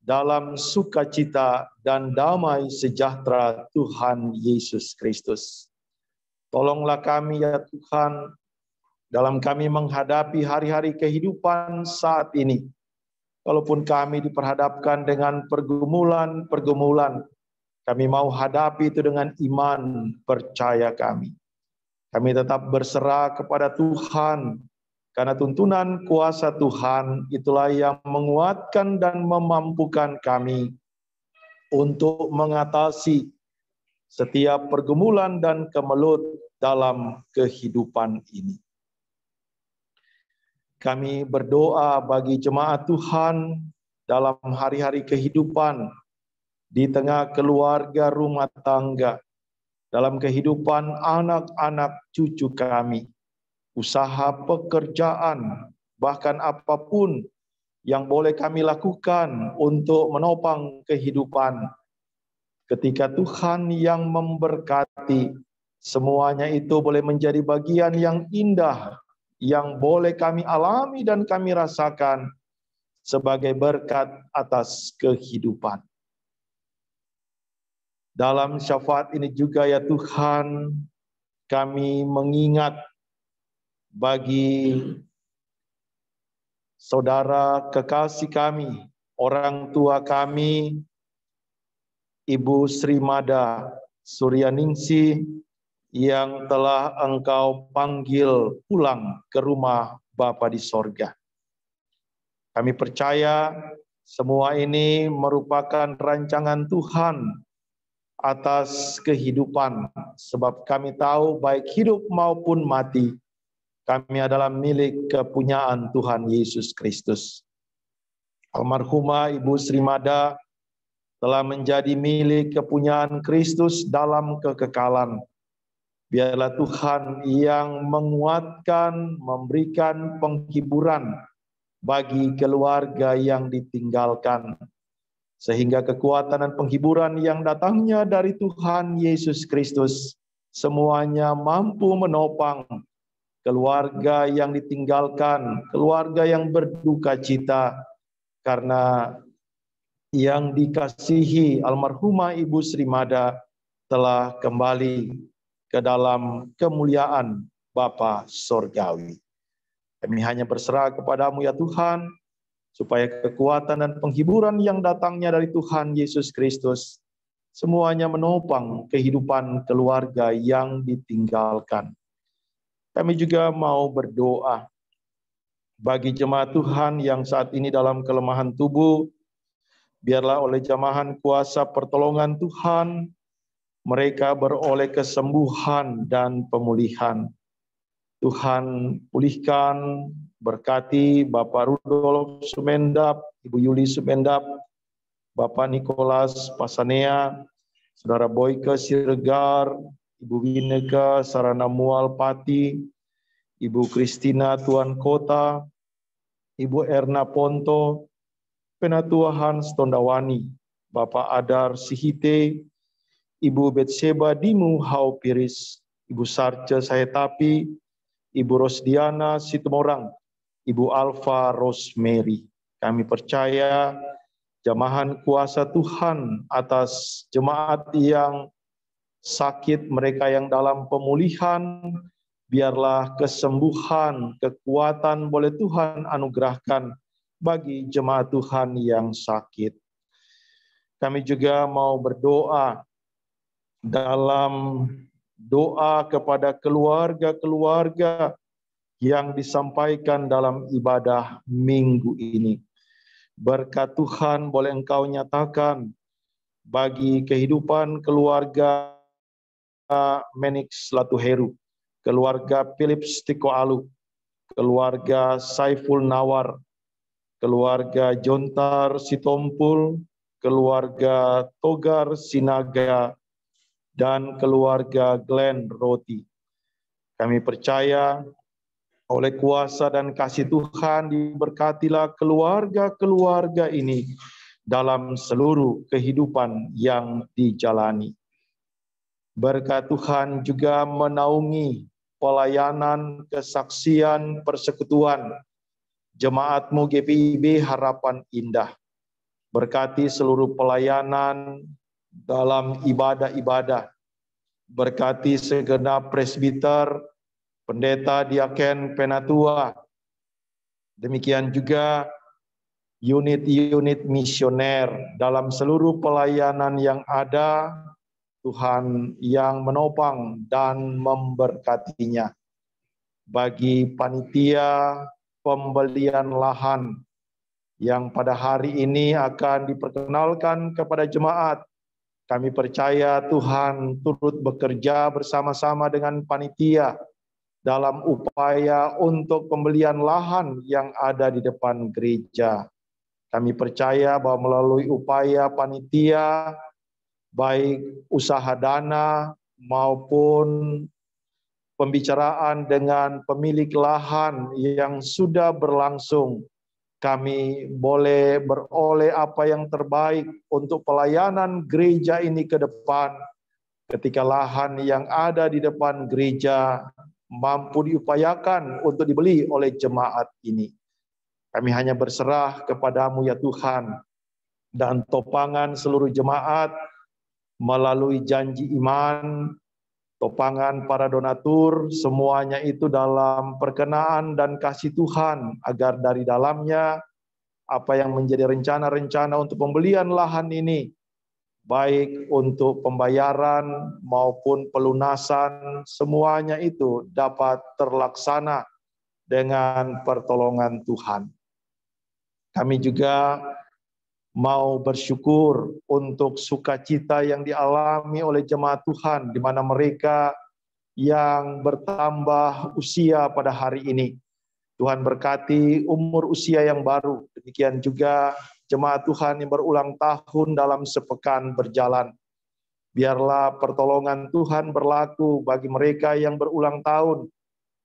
dalam sukacita dan damai sejahtera Tuhan Yesus Kristus. Tolonglah kami ya Tuhan, dalam kami menghadapi hari-hari kehidupan saat ini. Walaupun kami diperhadapkan dengan pergumulan-pergumulan, kami mau hadapi itu dengan iman percaya kami. Kami tetap berserah kepada Tuhan, karena tuntunan kuasa Tuhan itulah yang menguatkan dan memampukan kami untuk mengatasi setiap pergumulan dan kemelut dalam kehidupan ini. Kami berdoa bagi jemaat Tuhan dalam hari-hari kehidupan, di tengah keluarga rumah tangga, dalam kehidupan anak-anak cucu kami, usaha pekerjaan, bahkan apapun yang boleh kami lakukan untuk menopang kehidupan. Ketika Tuhan yang memberkati, semuanya itu boleh menjadi bagian yang indah, yang boleh kami alami dan kami rasakan sebagai berkat atas kehidupan. Dalam syafaat ini juga ya Tuhan, kami mengingat bagi saudara kekasih kami, orang tua kami, Ibu Sri Mada Suryaningsih, yang telah Engkau panggil pulang ke rumah Bapa di sorga. Kami percaya semua ini merupakan rancangan Tuhan atas kehidupan, sebab kami tahu baik hidup maupun mati, kami adalah milik kepunyaan Tuhan Yesus Kristus. Almarhumah Ibu Sri Mada telah menjadi milik kepunyaan Kristus dalam kekekalan. Biarlah Tuhan yang menguatkan, memberikan penghiburan bagi keluarga yang ditinggalkan, sehingga kekuatan dan penghiburan yang datangnya dari Tuhan Yesus Kristus semuanya mampu menopang keluarga yang ditinggalkan, keluarga yang berduka cita, karena yang dikasihi almarhumah Ibu Sri Mada telah kembali ke dalam kemuliaan Bapa Sorgawi. Kami hanya berserah kepadamu ya Tuhan, supaya kekuatan dan penghiburan yang datangnya dari Tuhan Yesus Kristus semuanya menopang kehidupan keluarga yang ditinggalkan. Kami juga mau berdoa bagi jemaat Tuhan yang saat ini dalam kelemahan tubuh. Biarlah oleh jamahan kuasa pertolongan Tuhan, mereka beroleh kesembuhan dan pemulihan. Tuhan pulihkan, berkati Bapak Rudolf Sumendap, Ibu Yuli Sumendap, Bapak Nikolas Pasanea, Saudara Boyke Siregar, Ibu Winega Sarana Mual Pati, Ibu Kristina Tuan Kota, Ibu Erna Ponto, Penatua Hans Tondawani, Bapak Adar Sihite, Ibu Betseba Dimu Haupiris, Ibu Sarce Sayetapi, Ibu Rosdiana Situmorang, Ibu Alfa Rosemary. Kami percaya jamahan kuasa Tuhan atas jemaat yang sakit, mereka yang dalam pemulihan, biarlah kesembuhan, kekuatan boleh Tuhan anugerahkan bagi jemaat Tuhan yang sakit. Kami juga mau berdoa dalam doa kepada keluarga-keluarga yang disampaikan dalam ibadah minggu ini. Berkat Tuhan boleh Engkau nyatakan bagi kehidupan keluarga Menix Latuheru, keluarga Philip Stikoalu, keluarga Saiful Nawar, keluarga Jontar Sitompul, keluarga Togar Sinaga, dan keluarga Glenn Roti. Kami percaya oleh kuasa dan kasih Tuhan diberkatilah keluarga-keluarga ini dalam seluruh kehidupan yang dijalani. Berkat Tuhan juga menaungi pelayanan, kesaksian, persekutuan Jemaat-Mu GPIB Harapan Indah. Berkati seluruh pelayanan dalam ibadah-ibadah. Berkati segenap presbiter, pendeta, diaken, penatua. Demikian juga unit-unit misioner dalam seluruh pelayanan yang ada, Tuhan yang menopang dan memberkatinya. Bagi panitia pembelian lahan yang pada hari ini akan diperkenalkan kepada jemaat, kami percaya Tuhan turut bekerja bersama-sama dengan panitia dalam upaya untuk pembelian lahan yang ada di depan gereja. Kami percaya bahwa melalui upaya panitia, baik usaha dana maupun pembicaraan dengan pemilik lahan yang sudah berlangsung, kami boleh beroleh apa yang terbaik untuk pelayanan gereja ini ke depan. Ketika lahan yang ada di depan gereja mampu diupayakan untuk dibeli oleh jemaat ini. Kami hanya berserah kepadamu ya Tuhan, dan topangan seluruh jemaat melalui janji iman, topangan para donatur, semuanya itu dalam perkenaan dan kasih Tuhan, agar dari dalamnya apa yang menjadi rencana-rencana untuk pembelian lahan ini, baik untuk pembayaran maupun pelunasan, semuanya itu dapat terlaksana dengan pertolongan Tuhan. Kami juga mau bersyukur untuk sukacita yang dialami oleh jemaat Tuhan, di mana mereka yang bertambah usia pada hari ini. Tuhan berkati umur usia yang baru. Demikian juga jemaat Tuhan yang berulang tahun dalam sepekan berjalan. Biarlah pertolongan Tuhan berlaku bagi mereka yang berulang tahun,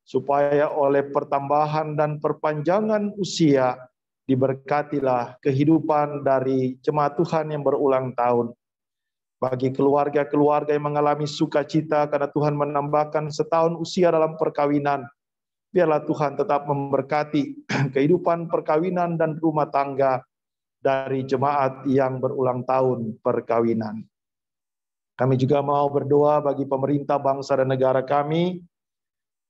supaya oleh pertambahan dan perpanjangan usia, diberkatilah kehidupan dari jemaat Tuhan yang berulang tahun. Bagi keluarga-keluarga yang mengalami sukacita karena Tuhan menambahkan setahun usia dalam perkawinan, biarlah Tuhan tetap memberkati kehidupan perkawinan dan rumah tangga dari jemaat yang berulang tahun perkawinan. Kami juga mau berdoa bagi pemerintah bangsa dan negara kami,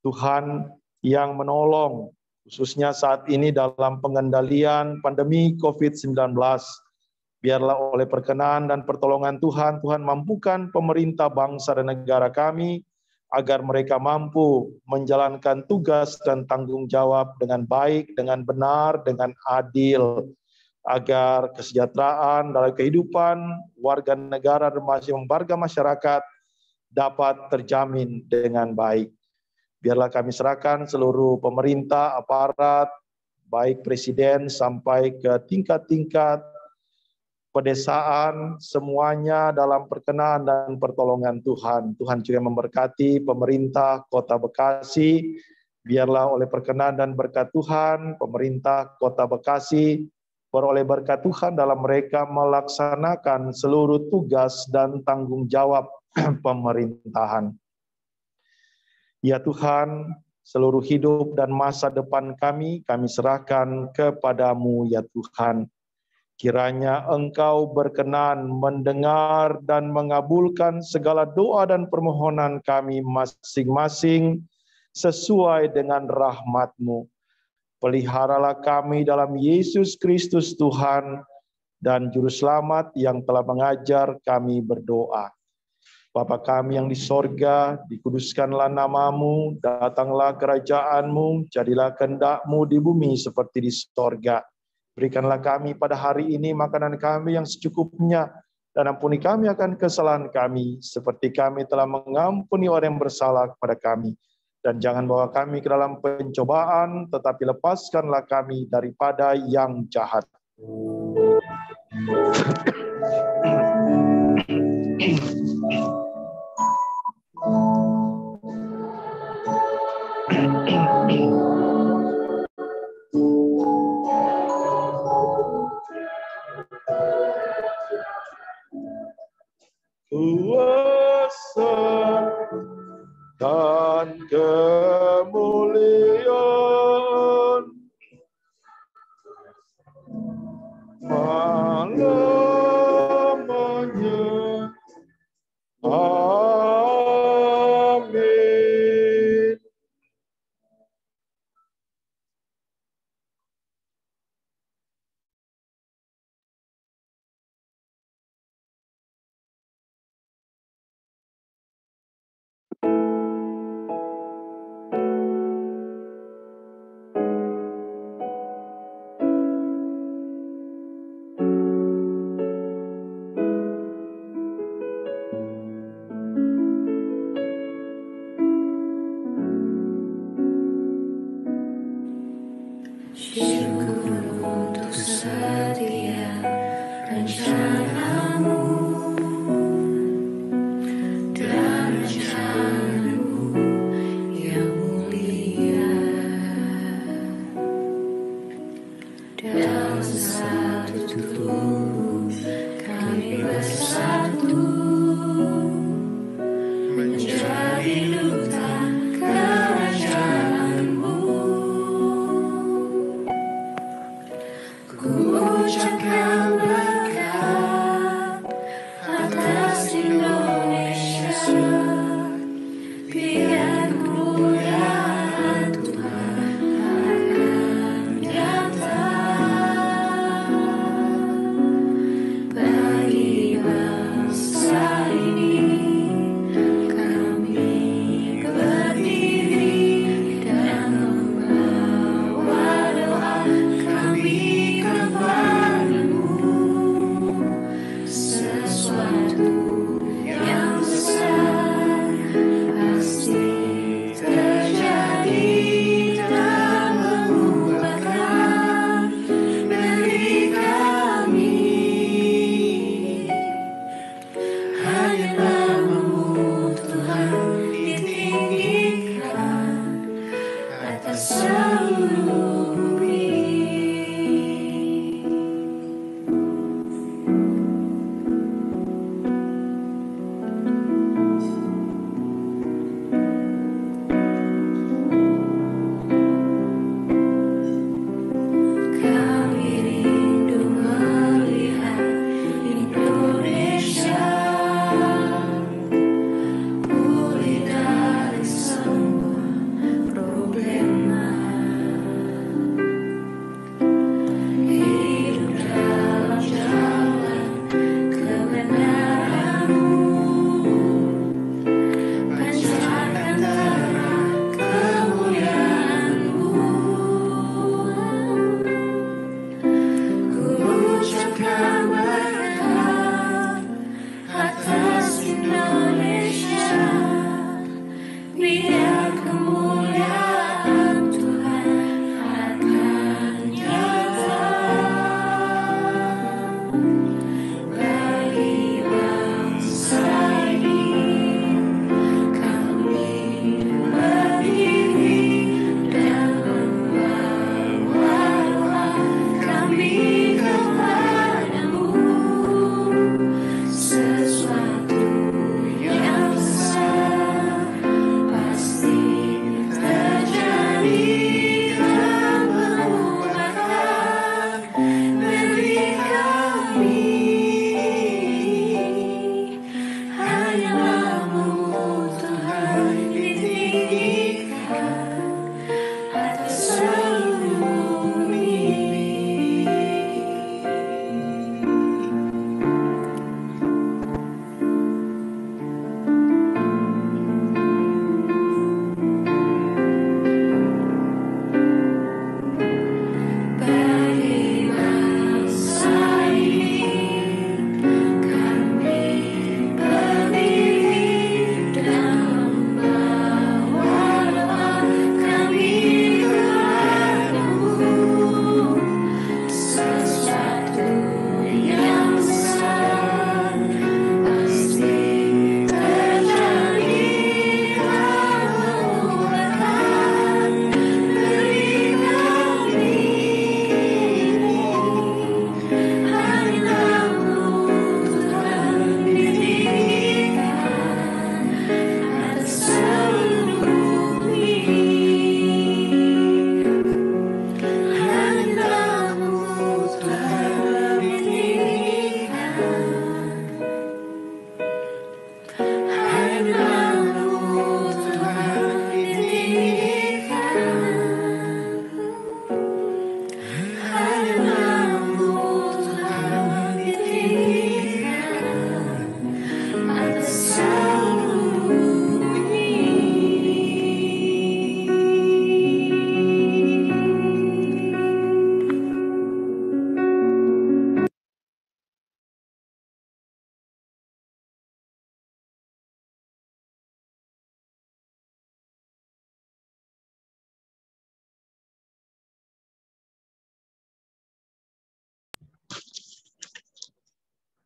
Tuhan yang menolong, khususnya saat ini dalam pengendalian pandemi COVID-19. Biarlah oleh perkenan dan pertolongan Tuhan, Tuhan mampukan pemerintah bangsa dan negara kami, agar mereka mampu menjalankan tugas dan tanggung jawab dengan baik, dengan benar, dengan adil, agar kesejahteraan dalam kehidupan warga negara dan warga masyarakat dapat terjamin dengan baik. Biarlah kami serahkan seluruh pemerintah, aparat, baik presiden sampai ke tingkat-tingkat pedesaan, semuanya dalam perkenan dan pertolongan Tuhan. Tuhan juga memberkati pemerintah Kota Bekasi. Biarlah oleh perkenan dan berkat Tuhan, pemerintah Kota Bekasi beroleh berkat Tuhan dalam mereka melaksanakan seluruh tugas dan tanggung jawab pemerintahan. Ya Tuhan, seluruh hidup dan masa depan kami serahkan kepadamu ya Tuhan. Kiranya Engkau berkenan mendengar dan mengabulkan segala doa dan permohonan kami masing-masing sesuai dengan rahmat-Mu. Peliharalah kami dalam Yesus Kristus Tuhan dan Juru Selamat yang telah mengajar kami berdoa. Bapa kami yang di sorga, dikuduskanlah namamu, datanglah kerajaan-Mu, jadilah kehendak-Mu di bumi seperti di sorga. Berikanlah kami pada hari ini makanan kami yang secukupnya, dan ampuni kami akan kesalahan kami, seperti kami telah mengampuni orang yang bersalah kepada kami. Dan jangan bawa kami ke dalam pencobaan, tetapi lepaskanlah kami daripada yang jahat. Kuasa dan kemuliaan selamanya. Amin.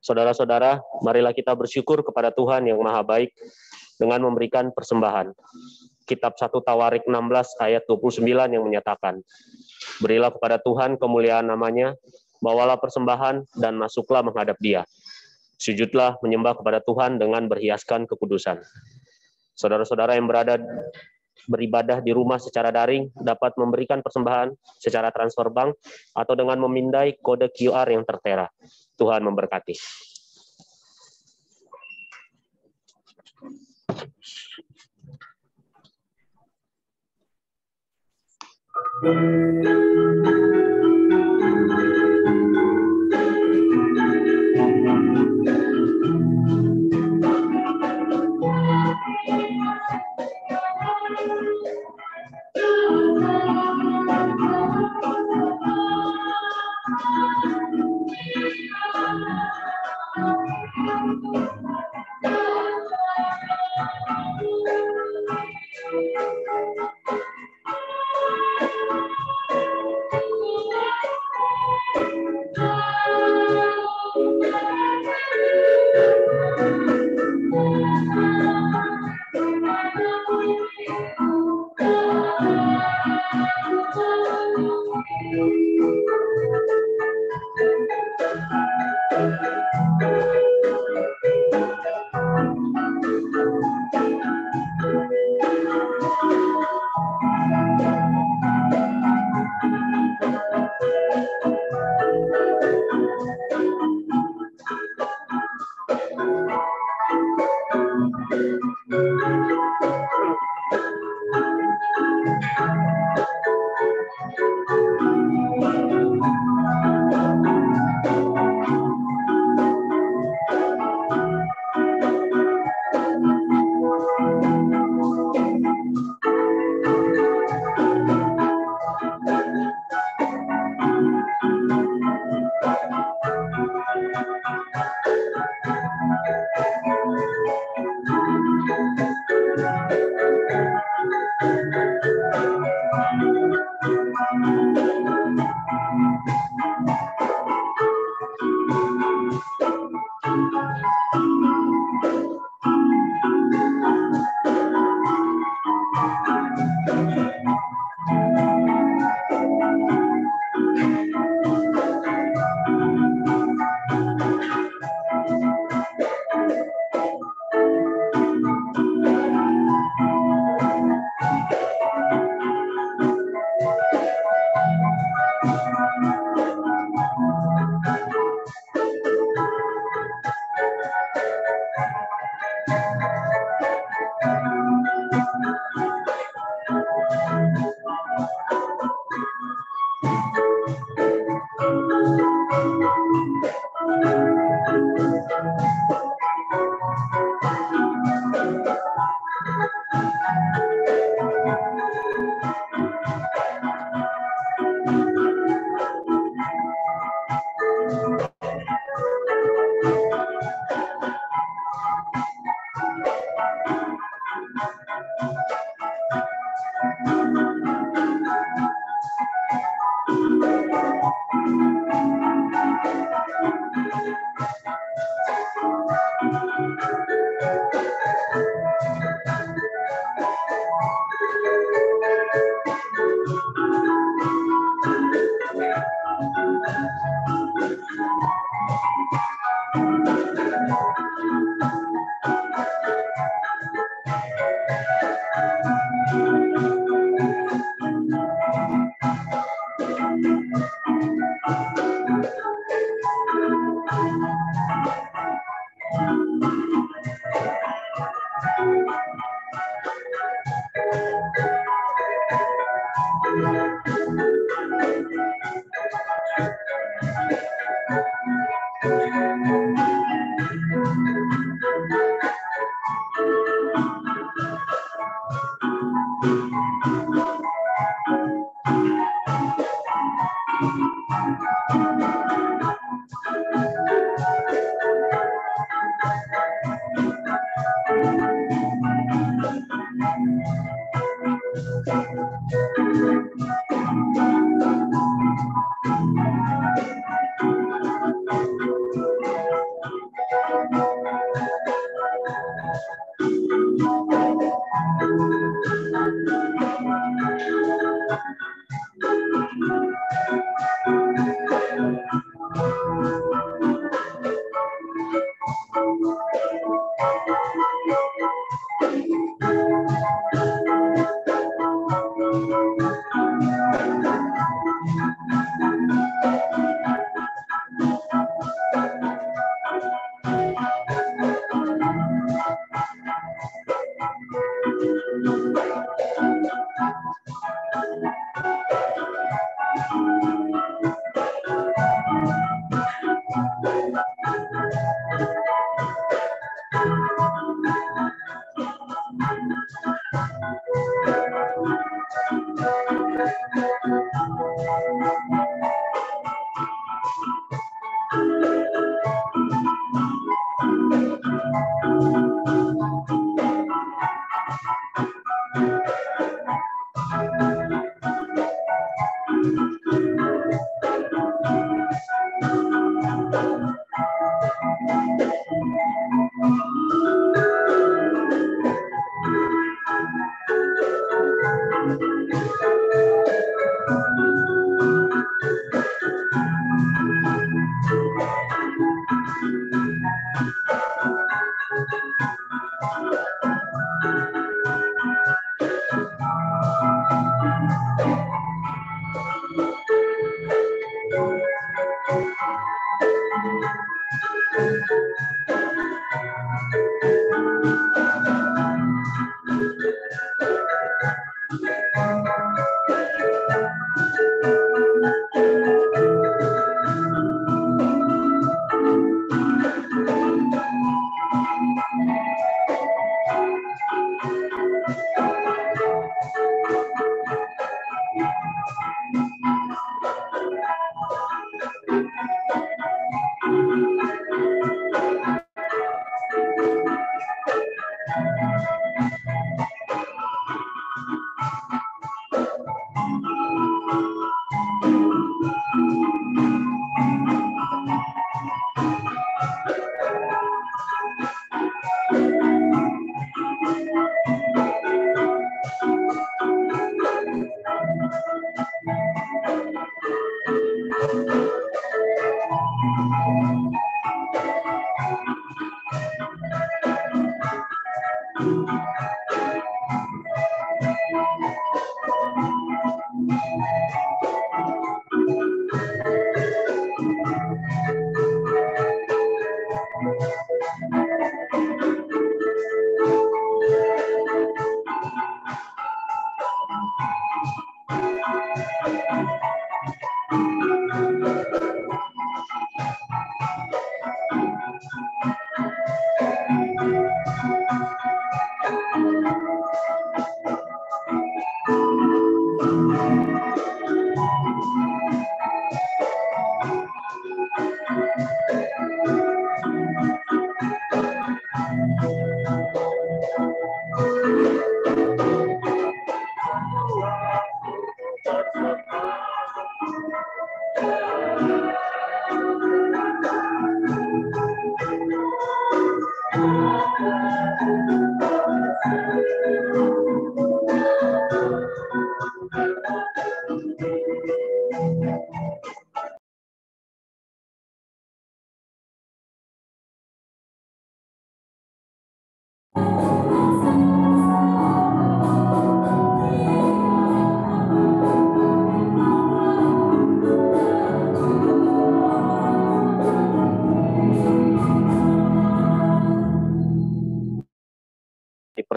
Saudara-saudara, marilah kita bersyukur kepada Tuhan yang Maha Baik dengan memberikan persembahan. Kitab 1 Tawarik 16 ayat 29 yang menyatakan, berilah kepada Tuhan kemuliaan namanya, bawalah persembahan dan masuklah menghadap Dia. Sujudlah menyembah kepada Tuhan dengan berhiaskan kekudusan. Saudara-saudara yang beribadah di rumah secara daring dapat memberikan persembahan secara transfer bank atau dengan memindai kode QR yang tertera. Tuhan memberkati.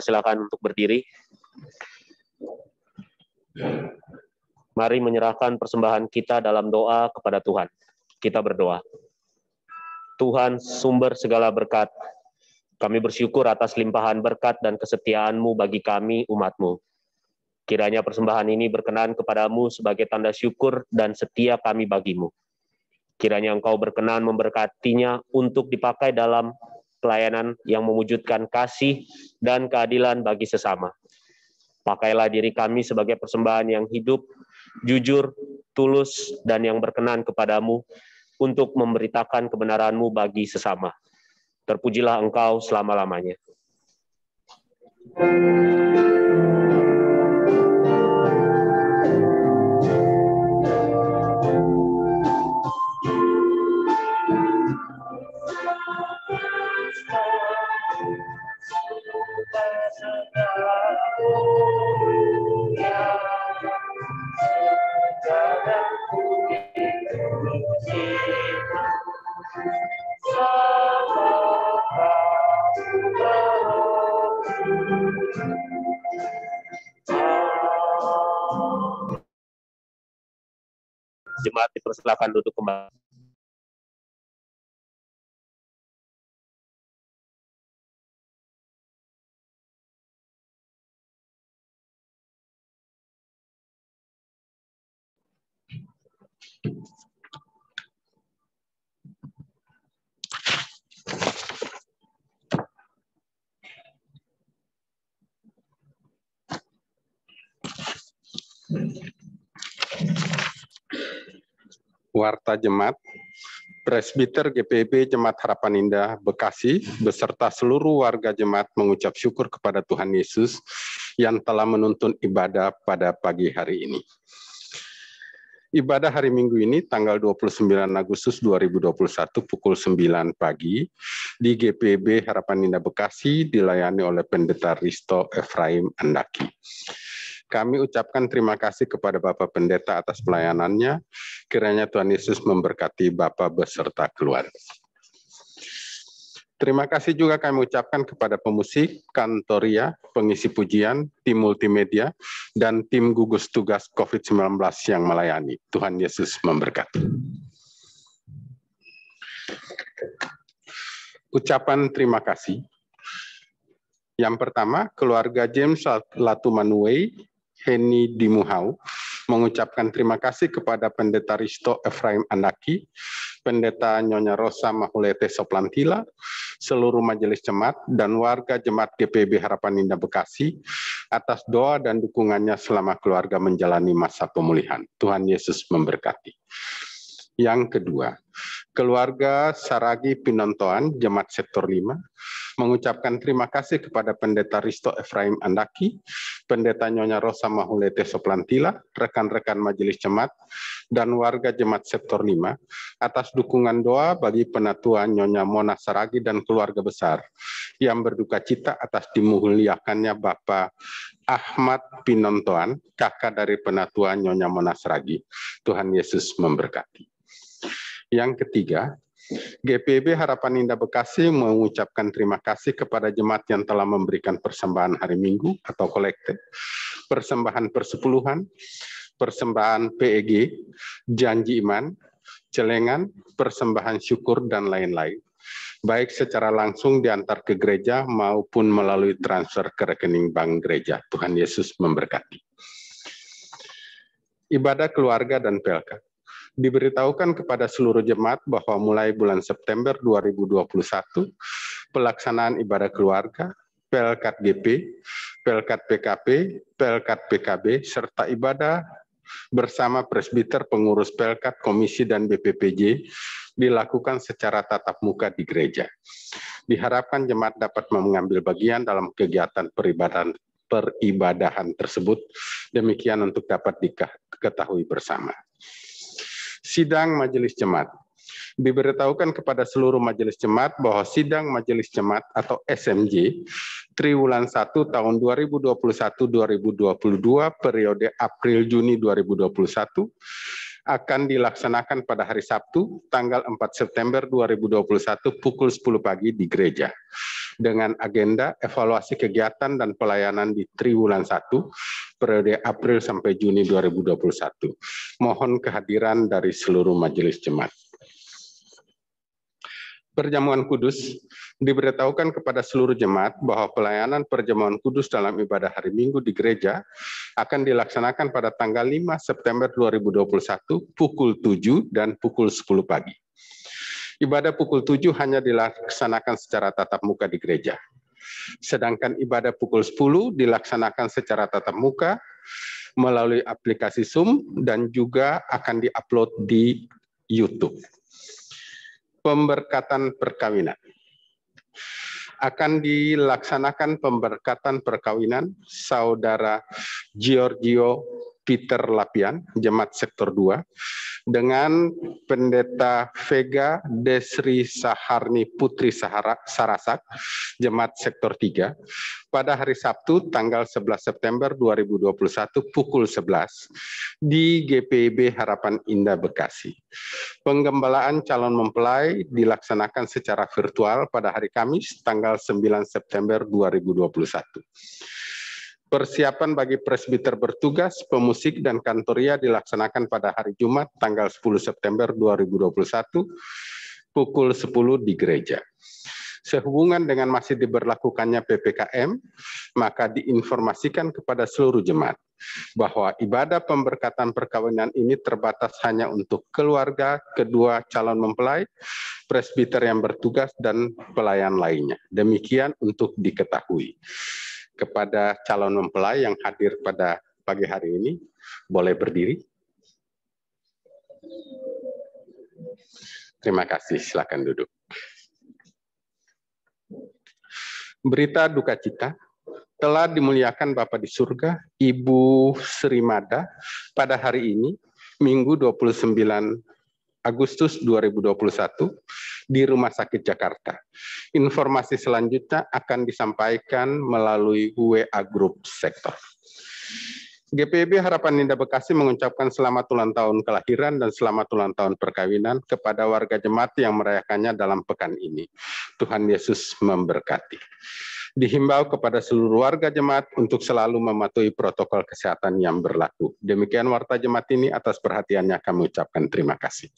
Dipersilakan untuk berdiri. Mari menyerahkan persembahan kita dalam doa kepada Tuhan. Kita berdoa. Tuhan, sumber segala berkat, kami bersyukur atas limpahan berkat dan kesetiaan-Mu bagi kami, umat-Mu. Kiranya persembahan ini berkenan kepadamu sebagai tanda syukur dan setia kami bagimu. Kiranya Engkau berkenan memberkatinya untuk dipakai dalam pelayanan yang mewujudkan kasih dan keadilan bagi sesama. Pakailah diri kami sebagai persembahan yang hidup, jujur, tulus, dan yang berkenan kepadamu untuk memberitakan kebenaran-Mu bagi sesama. Terpujilah Engkau selama-lamanya. Jemaat dipersilakan duduk kembali. Warta Jemaat, Presbiter GPIB Jemaat Harapan Indah Bekasi beserta seluruh warga jemaat mengucap syukur kepada Tuhan Yesus yang telah menuntun ibadah pada pagi hari ini. Ibadah hari Minggu ini tanggal 29 Agustus 2021 pukul 9 pagi di GPIB Harapan Indah Bekasi dilayani oleh Pendeta Risto Efraim Andaki. Kami ucapkan terima kasih kepada Bapak Pendeta atas pelayanannya. Kiranya Tuhan Yesus memberkati Bapak beserta keluarga. Terima kasih juga kami ucapkan kepada pemusik, kantoria, pengisi pujian, tim multimedia, dan tim gugus tugas COVID-19 yang melayani. Tuhan Yesus memberkati. Ucapan terima kasih. Yang pertama, keluarga James Latumanuei, Heni Dimuhau, mengucapkan terima kasih kepada Pendeta Risto Efraim Andaki, Pendeta Nyonya Rosa Mahulete Soplantila, seluruh majelis jemaat, dan warga jemaat GPIB Harapan Indah Bekasi atas doa dan dukungannya selama keluarga menjalani masa pemulihan. Tuhan Yesus memberkati. Yang kedua, keluarga Saragi Pinontoan, Jemaat Sektor 5, mengucapkan terima kasih kepada Pendeta Risto Efraim Andaki, Pendeta Nyonya Rosa Mahulete Soplantila, rekan-rekan majelis jemaat, dan warga Jemaat Sektor 5 atas dukungan doa bagi penatua Nyonya Mona Saragi dan keluarga besar yang berduka cita atas dimuliakannya Bapak Ahmad Pinontoan, kakak dari penatua Nyonya Mona Saragi. Tuhan Yesus memberkati. Yang ketiga, GPIB Harapan Indah Bekasi mengucapkan terima kasih kepada jemaat yang telah memberikan persembahan hari Minggu atau kolektif, persembahan persepuluhan, persembahan PEG, janji iman, celengan, persembahan syukur, dan lain-lain, baik secara langsung diantar ke gereja maupun melalui transfer ke rekening bank gereja. Tuhan Yesus memberkati. Ibadah keluarga dan PLK. Diberitahukan kepada seluruh jemaat bahwa mulai bulan September 2021, pelaksanaan ibadah keluarga, Pelkat GP, Pelkat PKP, Pelkat PKB, serta ibadah bersama presbiter pengurus Pelkat, komisi, dan BPPJ dilakukan secara tatap muka di gereja. Diharapkan jemaat dapat mengambil bagian dalam kegiatan peribadahan tersebut, demikian untuk dapat diketahui bersama. Sidang Majelis Jemaat. Diberitahukan kepada seluruh majelis jemaat bahwa sidang majelis jemaat atau SMJ triwulan 1 tahun 2021-2022 periode April-Juni 2021 akan dilaksanakan pada hari Sabtu tanggal 4 September 2021 pukul 10 pagi di gereja dengan agenda evaluasi kegiatan dan pelayanan di triwulan 1 periode April sampai Juni 2021. Mohon kehadiran dari seluruh majelis jemaat. Perjamuan Kudus. Diberitahukan kepada seluruh jemaat bahwa pelayanan perjamuan kudus dalam ibadah hari Minggu di gereja akan dilaksanakan pada tanggal 5 September 2021 pukul 7 dan pukul 10 pagi. Ibadah pukul 7 hanya dilaksanakan secara tatap muka di gereja. Sedangkan ibadah pukul 10 dilaksanakan secara tatap muka melalui aplikasi Zoom dan juga akan diupload di YouTube. Pemberkatan perkawinan. Akan dilaksanakan pemberkatan perkawinan Saudara Giorgio Peter Lapian, Jemaat Sektor 2, dengan Pendeta Vega Desri Saharni Putri Sarasak, Jemaat Sektor 3, pada hari Sabtu tanggal 11 September 2021 pukul 11 di GPIB Harapan Indah Bekasi. Penggembalaan calon mempelai dilaksanakan secara virtual pada hari Kamis tanggal 9 September 2021. Persiapan bagi presbiter bertugas, pemusik, dan kantoria dilaksanakan pada hari Jumat tanggal 10 September 2021 pukul 10 di gereja. Sehubungan dengan masih diberlakukannya PPKM, maka diinformasikan kepada seluruh jemaat bahwa ibadah pemberkatan perkawinan ini terbatas hanya untuk keluarga, kedua calon mempelai, presbiter yang bertugas, dan pelayan lainnya. Demikian untuk diketahui. Kepada calon mempelai yang hadir pada pagi hari ini, boleh berdiri. Terima kasih, silakan duduk. Berita duka cita, telah dimuliakan Bapa di surga, Ibu Sri Mada, pada hari ini, Minggu 29 Agustus 2021, di Rumah Sakit Jakarta. Informasi selanjutnya akan disampaikan melalui WA Group Sektor. GPIB Harapan Indah Bekasi mengucapkan selamat ulang tahun kelahiran dan selamat ulang tahun perkawinan kepada warga jemaat yang merayakannya dalam pekan ini. Tuhan Yesus memberkati. Dihimbau kepada seluruh warga jemaat untuk selalu mematuhi protokol kesehatan yang berlaku. Demikian warta jemaat ini, atas perhatiannya kami ucapkan terima kasih.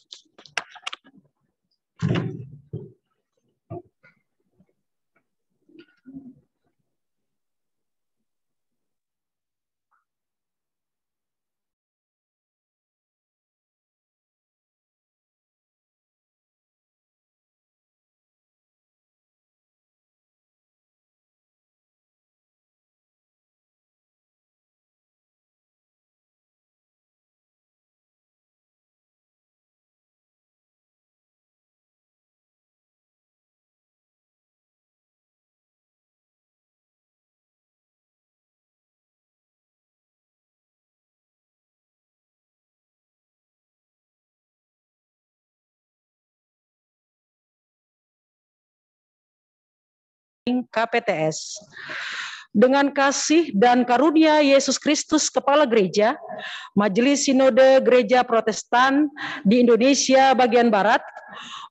KPTS. Dengan kasih dan karunia Yesus Kristus Kepala Gereja, Majelis Sinode Gereja Protestan di Indonesia bagian Barat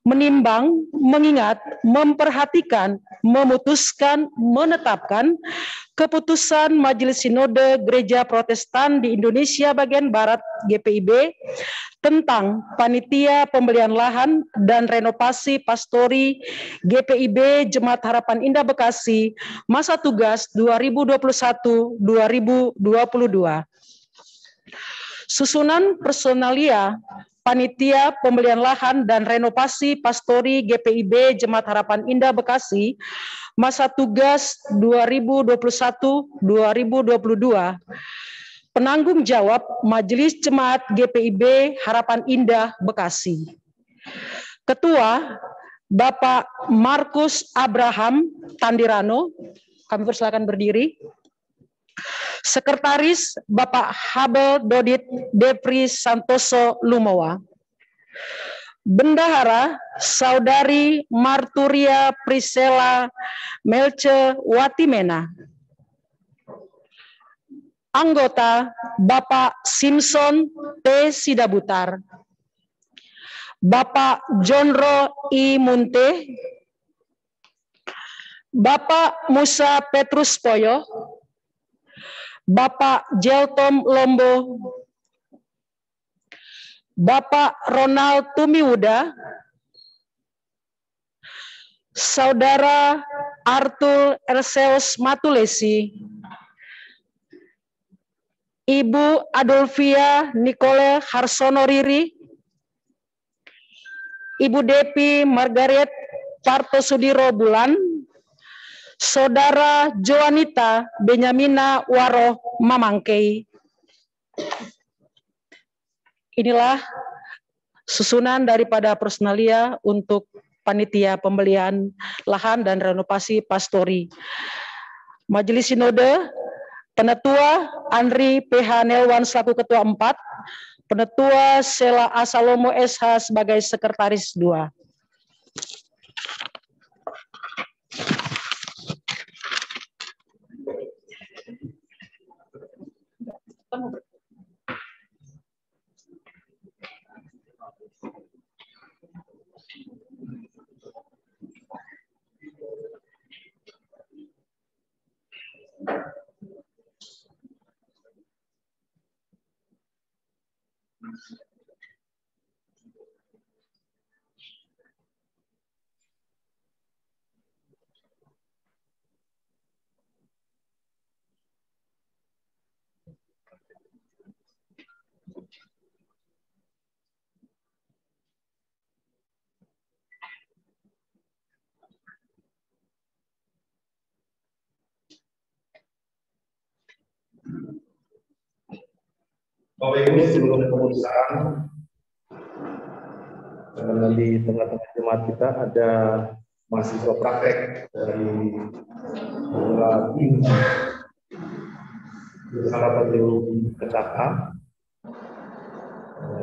menimbang, mengingat, memperhatikan, memutuskan, menetapkan keputusan Majelis Sinode Gereja Protestan di Indonesia bagian Barat GPIB tentang panitia pembelian lahan dan renovasi pastori GPIB Jemaat Harapan Indah Bekasi masa tugas 2021-2022. Susunan personalia panitia pembelian lahan dan renovasi pastori GPIB Jemaat Harapan Indah Bekasi masa tugas 2021-2022. Penanggung jawab Majelis Jemaat GPIB Harapan Indah Bekasi. Ketua Bapak Markus Abraham Tandirano, kami persilakan berdiri. Sekretaris Bapak Habel Dodit Depri Santoso Lumowa. Bendahara Saudari Marturia Priscella Melce Watimena. Anggota Bapak Simpson T. Sidabutar, Bapak Jonro I. Munte, Bapak Musa Petrus Poyo, Bapak Jeltom Lombo, Bapak Ronald Tumiwuda, Saudara Arthur Erseus Matulesi, Ibu Adolfia Nicole Harsono Riri, Ibu Depi Margaret Partosudiro Bulan, Saudara Joanita Benyamina Waroh Mamangkei. Inilah susunan daripada personalia untuk panitia pembelian lahan dan renovasi pastori. Majelis Sinode, Penetua Andri PH Nelwan selaku Ketua 4, Penetua Sela Asalomo SH sebagai Sekretaris 2. Bapak Ibu, sebelum keputusan, karena di tengah-tengah jemaat kita ada mahasiswa praktek dari tim Harapan Teologi Ketaka.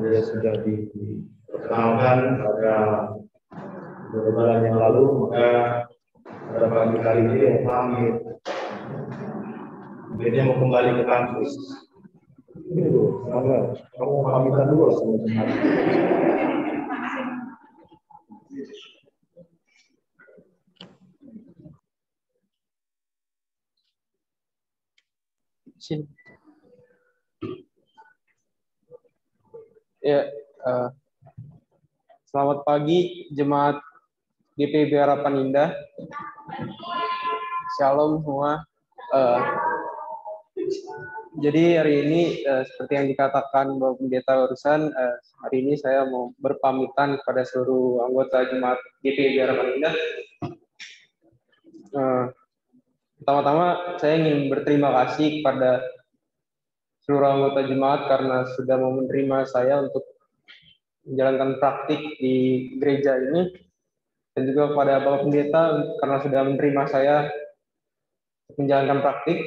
Dia sudah diperkenalkan pada beberapa bulan yang lalu, maka pada pagi kali ini yang pamit. Dia mau kembali ke kampus. Ini dulu, kamu pamitan dulu sama jemaat. Sini. Ya, selamat pagi jemaat GPIB Harapan Indah. Shalom semua. Jadi hari ini seperti yang dikatakan Bapak Pendeta barusan, hari ini saya mau berpamitan kepada seluruh anggota jemaat GPIB Harapan Indah. Pertama-tama saya ingin berterima kasih kepada seluruh anggota jemaat karena sudah mau menerima saya untuk menjalankan praktik di gereja ini, dan juga kepada Bapak Pendeta karena sudah menerima saya untuk menjalankan praktik.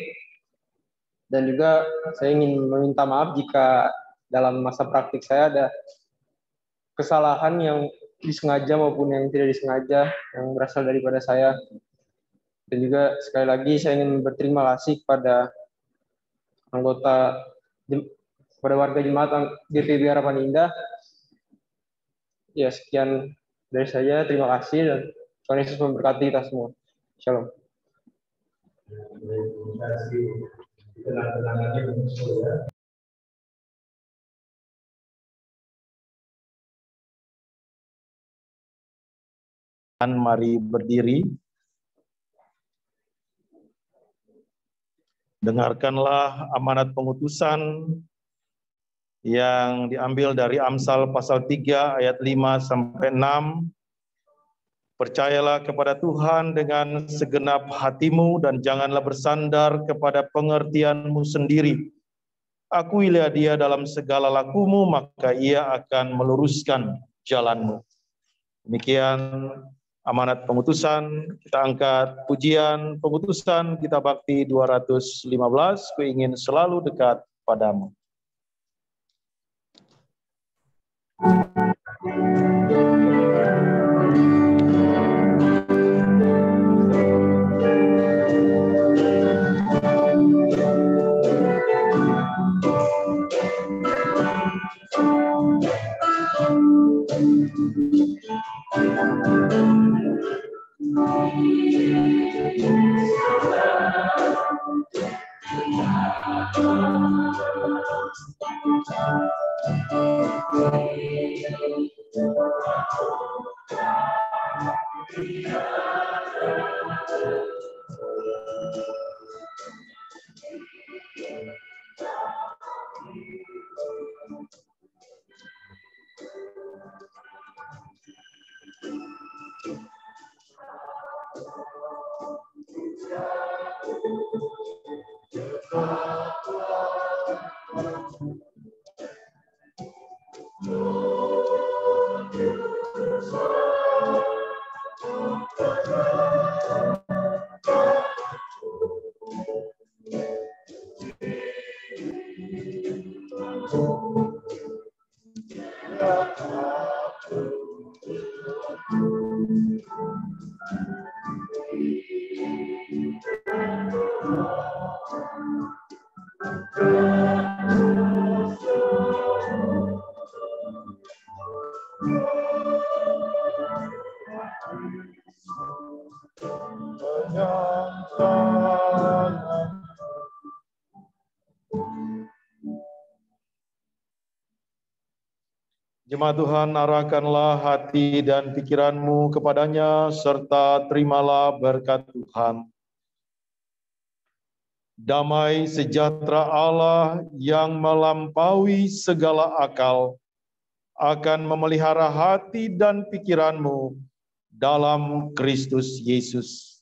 Dan juga saya ingin meminta maaf jika dalam masa praktik saya ada kesalahan yang disengaja maupun yang tidak disengaja yang berasal daripada saya. Dan juga sekali lagi saya ingin berterima kasih kepada kepada warga jemaat GPIB Harapan Indah. Ya, sekian dari saya. Terima kasih dan Tuhan Yesus memberkati kita semua. Shalom. Terima kasih. Tenang-tenangannya muncul ya. Mari berdiri. Dengarkanlah amanat pengutusan yang diambil dari Amsal pasal 3 ayat 5 sampai 6. Percayalah kepada Tuhan dengan segenap hatimu dan janganlah bersandar kepada pengertianmu sendiri. Akuilah Dia dalam segala lakumu, maka Ia akan meluruskan jalanmu. Demikian amanat pengutusan. Kita angkat pujian pengutusan kita bakti 215. Ku ingin selalu dekat padamu. Jemaat Tuhan, arahkanlah hati dan pikiranmu kepadanya, serta terimalah berkat Tuhan. Damai sejahtera Allah yang melampaui segala akal akan memelihara hati dan pikiranmu dalam Kristus Yesus.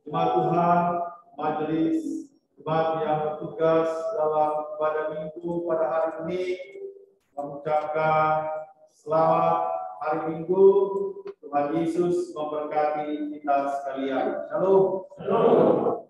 Jemaat Tuhan, majelis jemaat yang bertugas dalam ibadah minggu pada hari ini mengucapkan selamat hari Minggu. Tuhan Yesus memberkati kita sekalian. Shalom. Shalom.